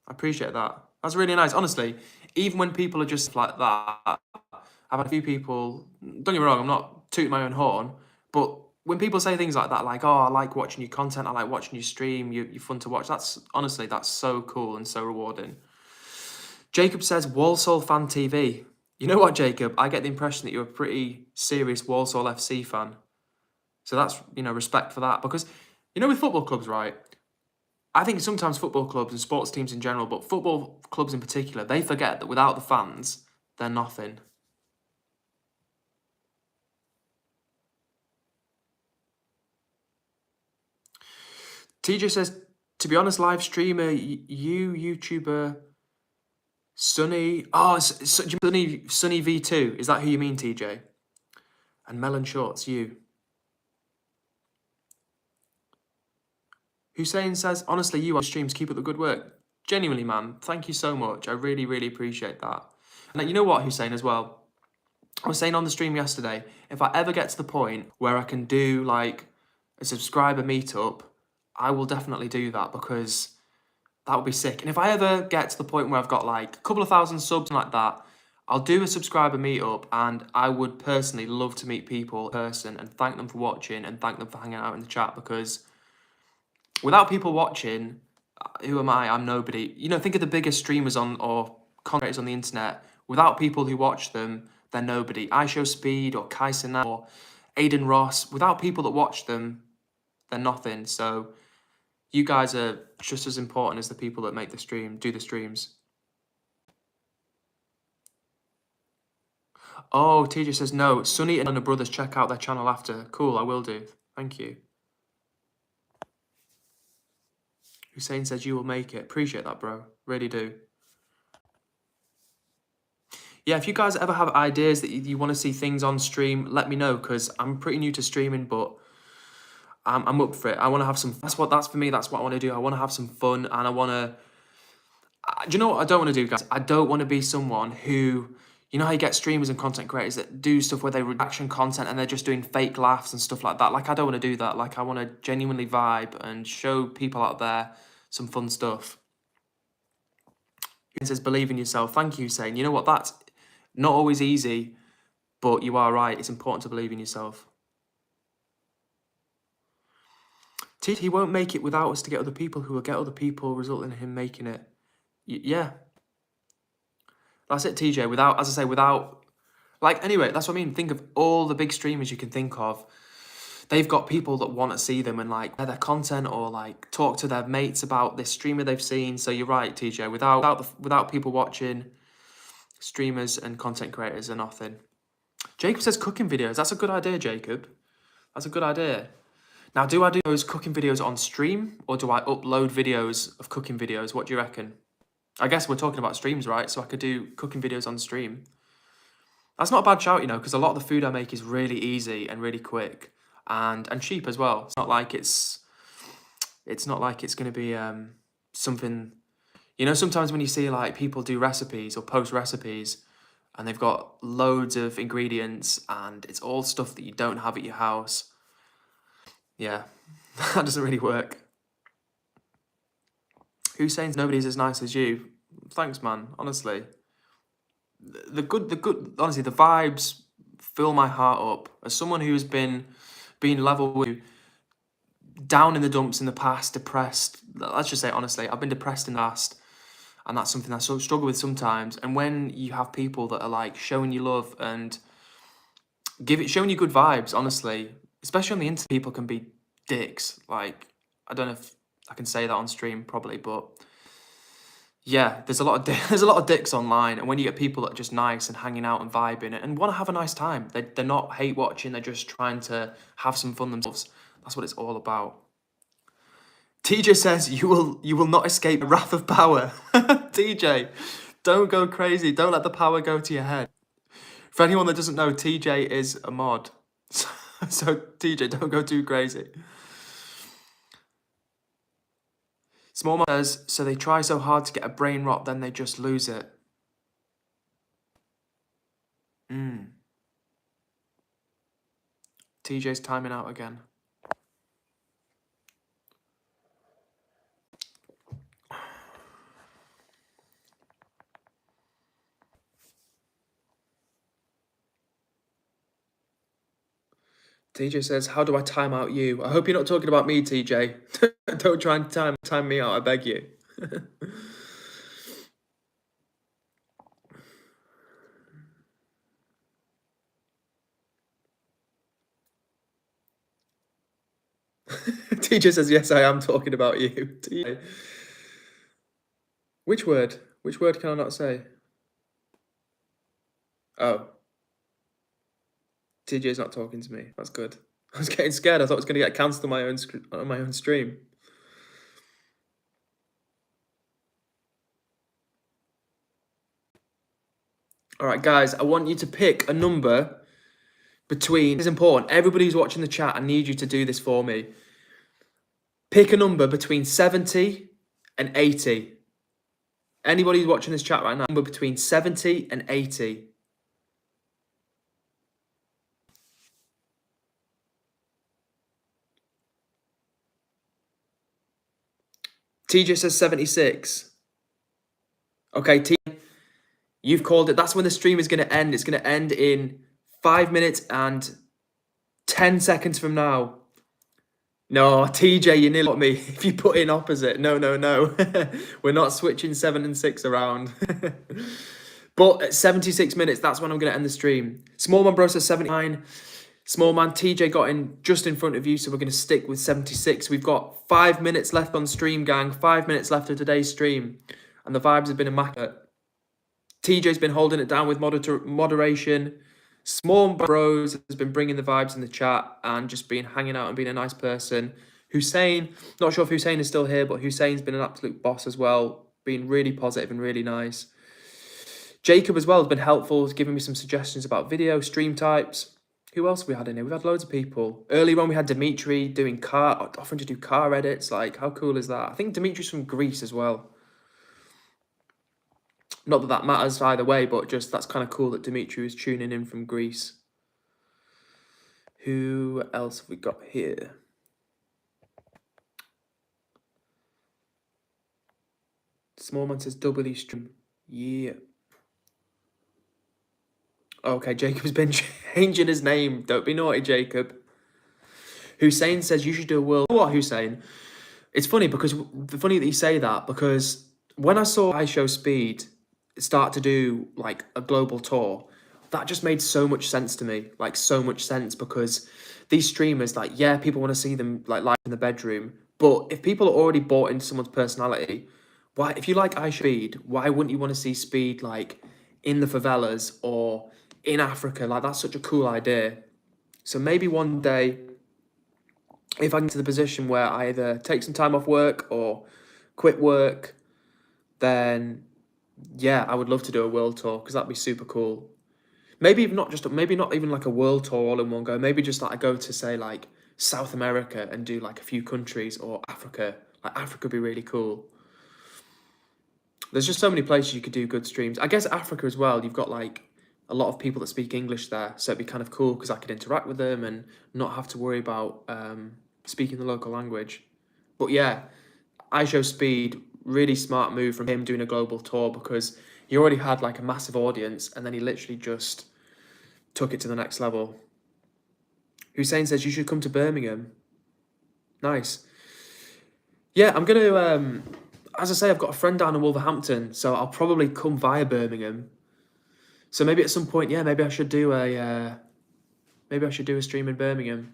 I appreciate that. That's really nice. Honestly, even when people are just like that, I've had a few people, don't get me wrong, I'm not tooting my own horn, but when people say things like that, like, oh, I like watching your content, I like watching you stream, you're fun to watch, that's so cool and so rewarding. Jacob says, Walsall fan TV. You know what, Jacob? I get the impression that you're a pretty serious Walsall FC fan. So that's, respect for that. Because, with football clubs, right? I think sometimes football clubs and sports teams in general, but football clubs in particular, they forget that without the fans, they're nothing. TJ says, to be honest, live streamer, YouTuber, Sunny, Sunny V2, is that who you mean, TJ? And Melon Shorts, you. Hussein says, honestly, you on streams, keep up the good work. Genuinely, man, thank you so much. I really, really appreciate that. And you know what, Hussein, as well? I was saying on the stream yesterday, if I ever get to the point where I can do like a subscriber meetup, I will definitely do that, because that would be sick. And if I ever get to the point where I've got like a couple of thousand subs like that, I'll do a subscriber meetup, and I would personally love to meet people in person and thank them for watching and thank them for hanging out in the chat, because without people watching, who am I? I'm nobody. Think of the biggest streamers or content creators on the internet. Without people who watch them, they're nobody. iShowSpeed or Kaisen or Aiden Ross. Without people that watch them, they're nothing. So you guys are just as important as the people that do the streams. Oh, TJ says no. Sunny and her brothers, check out their channel after. Cool, I will do. Thank you. Hussein says you will make it. Appreciate that, bro. Really do. Yeah, if you guys ever have ideas that you want to see things on stream, let me know, because I'm pretty new to streaming, but I'm up for it. I want to have some. That's for me. That's what I want to do. I want to have some fun, and I want to. Do you know what I don't want to do, guys? I don't want to be someone who, how you get streamers and content creators that do stuff where they reaction content and they're just doing fake laughs and stuff like that. Like, I don't want to do that. Like, I want to genuinely vibe and show people out there some fun stuff. It says, believe in yourself. Thank you, Hussein. You know what? That's not always easy, but you are right. It's important to believe in yourself. He won't make it without us to get other people who will get other people, resulting in him making it. Yeah. That's it, TJ. Without, as I say, without... Like, anyway, that's what I mean. Think of all the big streamers you can think of. They've got people that want to see them and, like, their content or, like, talk to their mates about this streamer they've seen. So you're right, TJ. Without people watching, streamers and content creators are nothing. Jacob says cooking videos. That's a good idea, Jacob. That's a good idea. Now, do I do those cooking videos on stream or do I upload videos of cooking videos? What do you reckon? I guess we're talking about streams, right? So I could do cooking videos on stream. That's not a bad shout, you know, because a lot of the food I make is really easy and really quick and cheap as well. It's not like it's going to be something, you know, sometimes when you see like people do recipes or post recipes and they've got loads of ingredients and it's all stuff that you don't have at your house. Yeah, that doesn't really work. Hussein's nobody's as nice as you. Thanks, man. Honestly, honestly, the vibes fill my heart up. As someone who's been level with you, down in the dumps in the past, depressed. Let's just say honestly, I've been depressed in the past, and that's something I struggle with sometimes. And when you have people that are like showing you love and showing you good vibes, honestly, especially on the internet, people can be dicks. Like, I don't know if I can say that on stream, probably, but yeah, there's a lot of dicks online, and when you get people that are just nice and hanging out and vibing and want to have a nice time, they're not hate watching. They're just trying to have some fun themselves. That's what it's all about. TJ says you will not escape the wrath of power. TJ, don't go crazy. Don't let the power go to your head. For anyone that doesn't know, TJ is a mod. So TJ, don't go too crazy. Small man says, so they try so hard to get a brain rot, then they just lose it. TJ's timing out again. TJ says, how do I time out you? I hope you're not talking about me, TJ. Don't try and time me out, I beg you. TJ says, yes, I am talking about you. TJ. Which word? Which word can I not say? Oh. TJ's not talking to me. That's good. I was getting scared. I thought I was going to get cancelled on my own stream. All right, guys, I want you to pick a number between... This is important. Everybody who's watching the chat, I need you to do this for me. Pick a number between 70 and 80. Anybody who's watching this chat right now, number between 70 and 80. TJ says 76. Okay, TJ, you've called it. That's when the stream is going to end. It's going to end in 5 minutes and 10 seconds from now. No, TJ, you nearly got me. If you put in opposite. No. We're not switching 7 and 6 around. But at 76 minutes, that's when I'm going to end the stream. Small Man Bro says 79. Small Man, TJ got in just in front of you, so we're going to stick with 76. We've got 5 minutes left on stream, gang. 5 minutes left of today's stream. And the vibes have been immaculate. TJ's been holding it down with moderation. Small Bros has been bringing the vibes in the chat and just been hanging out and being a nice person. Hussein, not sure if Hussein is still here, but Hussein's been an absolute boss as well, being really positive and really nice. Jacob as well has been helpful, giving me some suggestions about video, stream types. Who else have we had in here? We've had loads of people. Earlier on, we had Dimitri doing offering to do car edits. Like, how cool is that? I think Dimitri's from Greece as well. Not that that matters either way, but just that's kind of cool that Dimitri is tuning in from Greece. Who else have we got here? Small Man says W stream. Yeah. Okay, Jacob's been changing his name. Don't be naughty, Jacob. Hussein says you should do a world. You know what, Hussein? It's funny that you say that, because when I saw I Show Speed start to do like a global tour, that just made so much sense to me. Like, so much sense, because these streamers, like, yeah, people want to see them like live in the bedroom, but if people are already bought into someone's personality, why, if you like I Show Speed, why wouldn't you want to see Speed like in the favelas or in Africa? Like, that's such a cool idea. So maybe one day, if I get to the position where I either take some time off work or quit work, then yeah, I would love to do a world tour, because that'd be super cool. Maybe not even like a world tour all in one go. Maybe just like I go to, say, like South America and do like a few countries, or Africa. Like, Africa would be really cool. There's just so many places you could do good streams. I guess Africa as well, you've got like a lot of people that speak English there, so it'd be kind of cool because I could interact with them and not have to worry about speaking the local language. But yeah, I Show Speed, really smart move from him doing a global tour, because he already had like a massive audience, and then he literally just took it to the next level. Hussein says you should come to Birmingham. Nice. Yeah, I'm gonna as I say, I've got a friend down in Wolverhampton, so I'll probably come via Birmingham. So maybe at some point, yeah, maybe I should do a stream in Birmingham.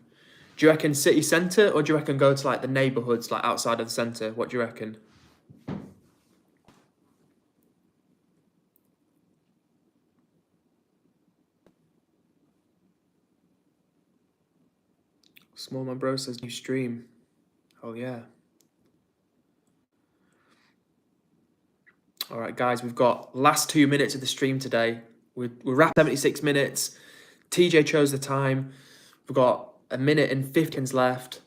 Do you reckon city centre, or do you reckon go to like the neighbourhoods, like outside of the centre? What do you reckon? Small Man Bro says new stream. Oh yeah. All right, guys, we've got last 2 minutes of the stream today. We're wrapped 76 minutes. TJ chose the time. We've got a minute and 50 seconds left.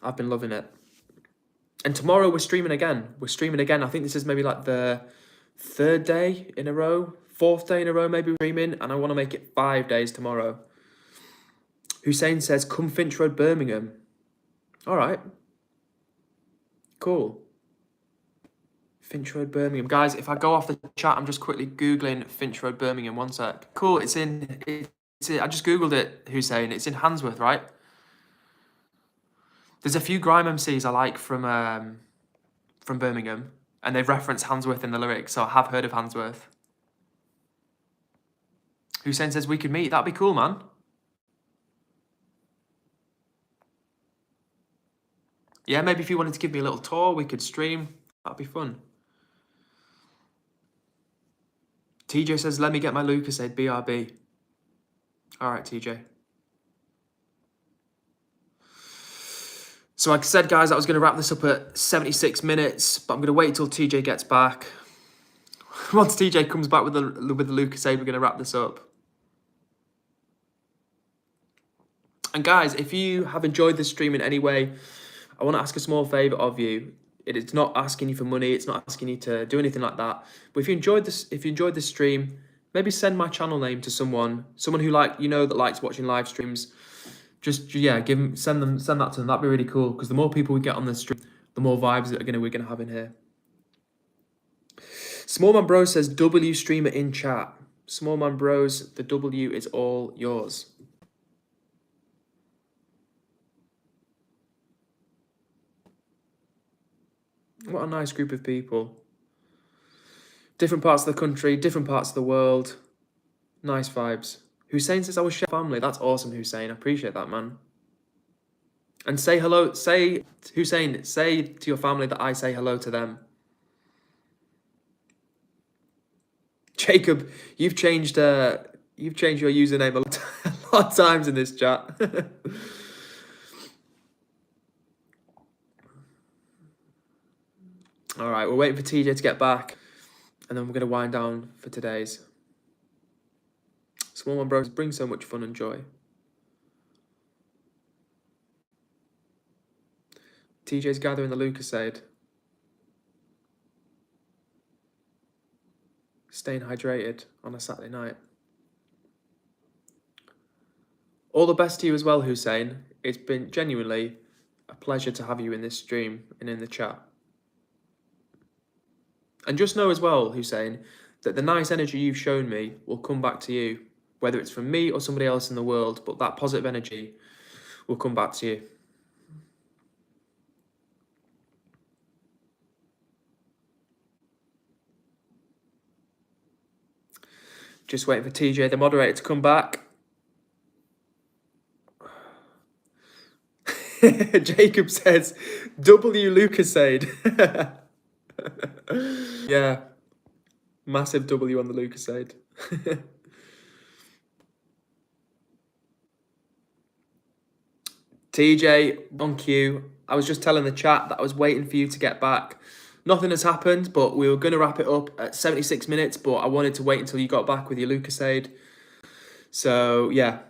I've been loving it. And tomorrow we're streaming again. I think this is maybe like the 3rd day in a row, 4th day in a row, maybe we're streaming. And I want to make it 5 days tomorrow. Hussein says, come Finch Road, Birmingham. All right. Cool. Finch Road, Birmingham. Guys, if I go off the chat, I'm just quickly Googling Finch Road, Birmingham. One sec. Cool, I just Googled it, Hussein. It's in Handsworth, right? There's a few grime MCs I like from Birmingham, and they've referenced Handsworth in the lyrics, so I have heard of Handsworth. Hussein says we could meet. That'd be cool, man. Yeah, maybe if you wanted to give me a little tour, we could stream. That'd be fun. TJ says, let me get my Lucasade, BRB. All right, TJ. So like I said, guys, I was going to wrap this up at 76 minutes, but I'm going to wait until TJ gets back. Once TJ comes back with the Lucasade, we're going to wrap this up. And guys, if you have enjoyed this stream in any way, I want to ask a small favour of you. It's not asking you for money. It's not asking you to do anything like that. But if you enjoyed this stream, maybe send my channel name to someone who that likes watching live streams. Just send that to them. That'd be really cool, because the more people we get on this stream, the more vibes that we're gonna have in here. Small Man Bros says W streamer in chat. Small Man Bros, the W is all yours. What a nice group of people. Different parts of the country, different parts of the world. Nice vibes. Hussein says I was chef family. That's awesome, Hussein. I appreciate that, man. And say hello. Hussein, say to your family that I say hello to them. Jacob, you've changed your username a lot of times in this chat. All right, we're waiting for TJ to get back, and then we're going to wind down for today's. Small Man Bros bring so much fun and joy. TJ's gathering the Lucasade. Staying hydrated on a Saturday night. All the best to you as well, Hussein. It's been genuinely a pleasure to have you in this stream and in the chat. And just know as well, Hussein, that the nice energy you've shown me will come back to you, whether it's from me or somebody else in the world, but that positive energy will come back to you. Just waiting for TJ, the moderator, to come back. Jacob says, W Lucasade. Yeah. Massive W on the Lucasade. TJ, on cue. I was just telling the chat that I was waiting for you to get back. Nothing has happened, but we were going to wrap it up at 76 minutes, but I wanted to wait until you got back with your Lucasade. So, yeah,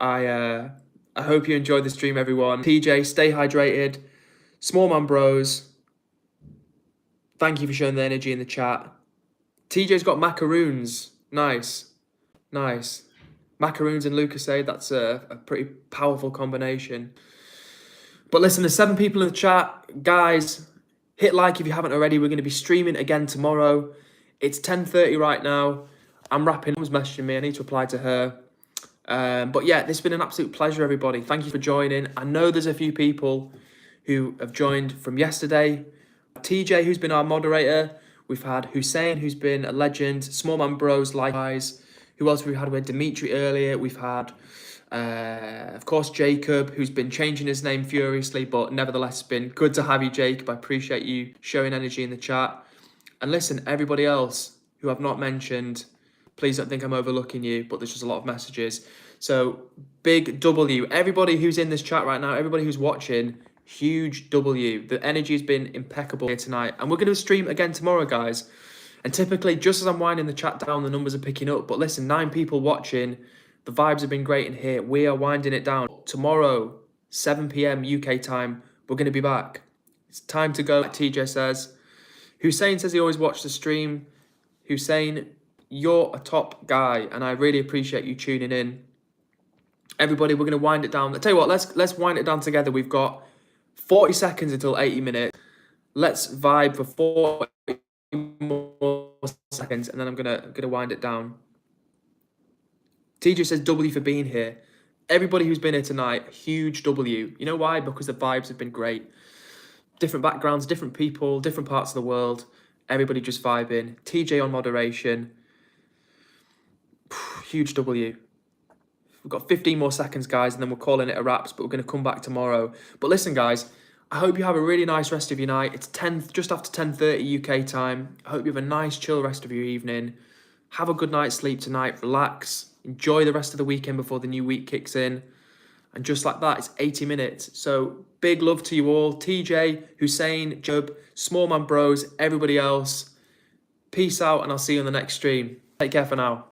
I hope you enjoyed the stream, everyone. TJ, stay hydrated. Small Man Bros, thank you for showing the energy in the chat. TJ's got macaroons. Nice. Nice. Macaroons and Lucasade, that's a pretty powerful combination. But listen, there's 7 people in the chat. Guys, hit like if you haven't already. We're going to be streaming again tomorrow. It's 10:30 right now. I'm wrapping. Someone's messaging me. I need to reply to her. But yeah, this has been an absolute pleasure, everybody. Thank you for joining. I know there's a few people who have joined from yesterday. TJ, who's been our moderator. We've had Hussein, who's been a legend. Small Man Bros, likewise. Who else have we had? We had Dimitri earlier. We've had, of course, Jacob, who's been changing his name furiously, but nevertheless, it's been good to have you, Jacob. I appreciate you showing energy in the chat. And listen, everybody else who I've not mentioned, please don't think I'm overlooking you, but there's just a lot of messages. So, big W. Everybody who's in this chat right now, everybody who's watching, huge W. The energy has been impeccable here tonight. And we're going to stream again tomorrow, guys. And typically, just as I'm winding the chat down, the numbers are picking up. But listen, 9 people watching. The vibes have been great in here. We are winding it down. Tomorrow, 7 p.m. UK time, we're going to be back. It's time to go, like TJ says. Hussein says he always watched the stream. Hussein, you're a top guy, and I really appreciate you tuning in. Everybody, we're going to wind it down. I'll tell you what, let's wind it down together. We've got 40 seconds until 80 minutes. Let's vibe for 40 more seconds, and then I'm gonna wind it down. TJ says W for being here. Everybody who's been here tonight, huge W. You know why? Because the vibes have been great. Different backgrounds, different people, different parts of the world. Everybody just vibing. TJ on moderation. Huge W. We've got 15 more seconds, guys, and then we're calling it a wraps, but we're going to come back tomorrow. But listen, guys, I hope you have a really nice rest of your night. It's just after 10:30 UK time. I hope you have a nice, chill rest of your evening. Have a good night's sleep tonight. Relax. Enjoy the rest of the weekend before the new week kicks in. And just like that, it's 80 minutes. So big love to you all. TJ, Hussein, Job, Small Man Bros, everybody else. Peace out, and I'll see you on the next stream. Take care for now.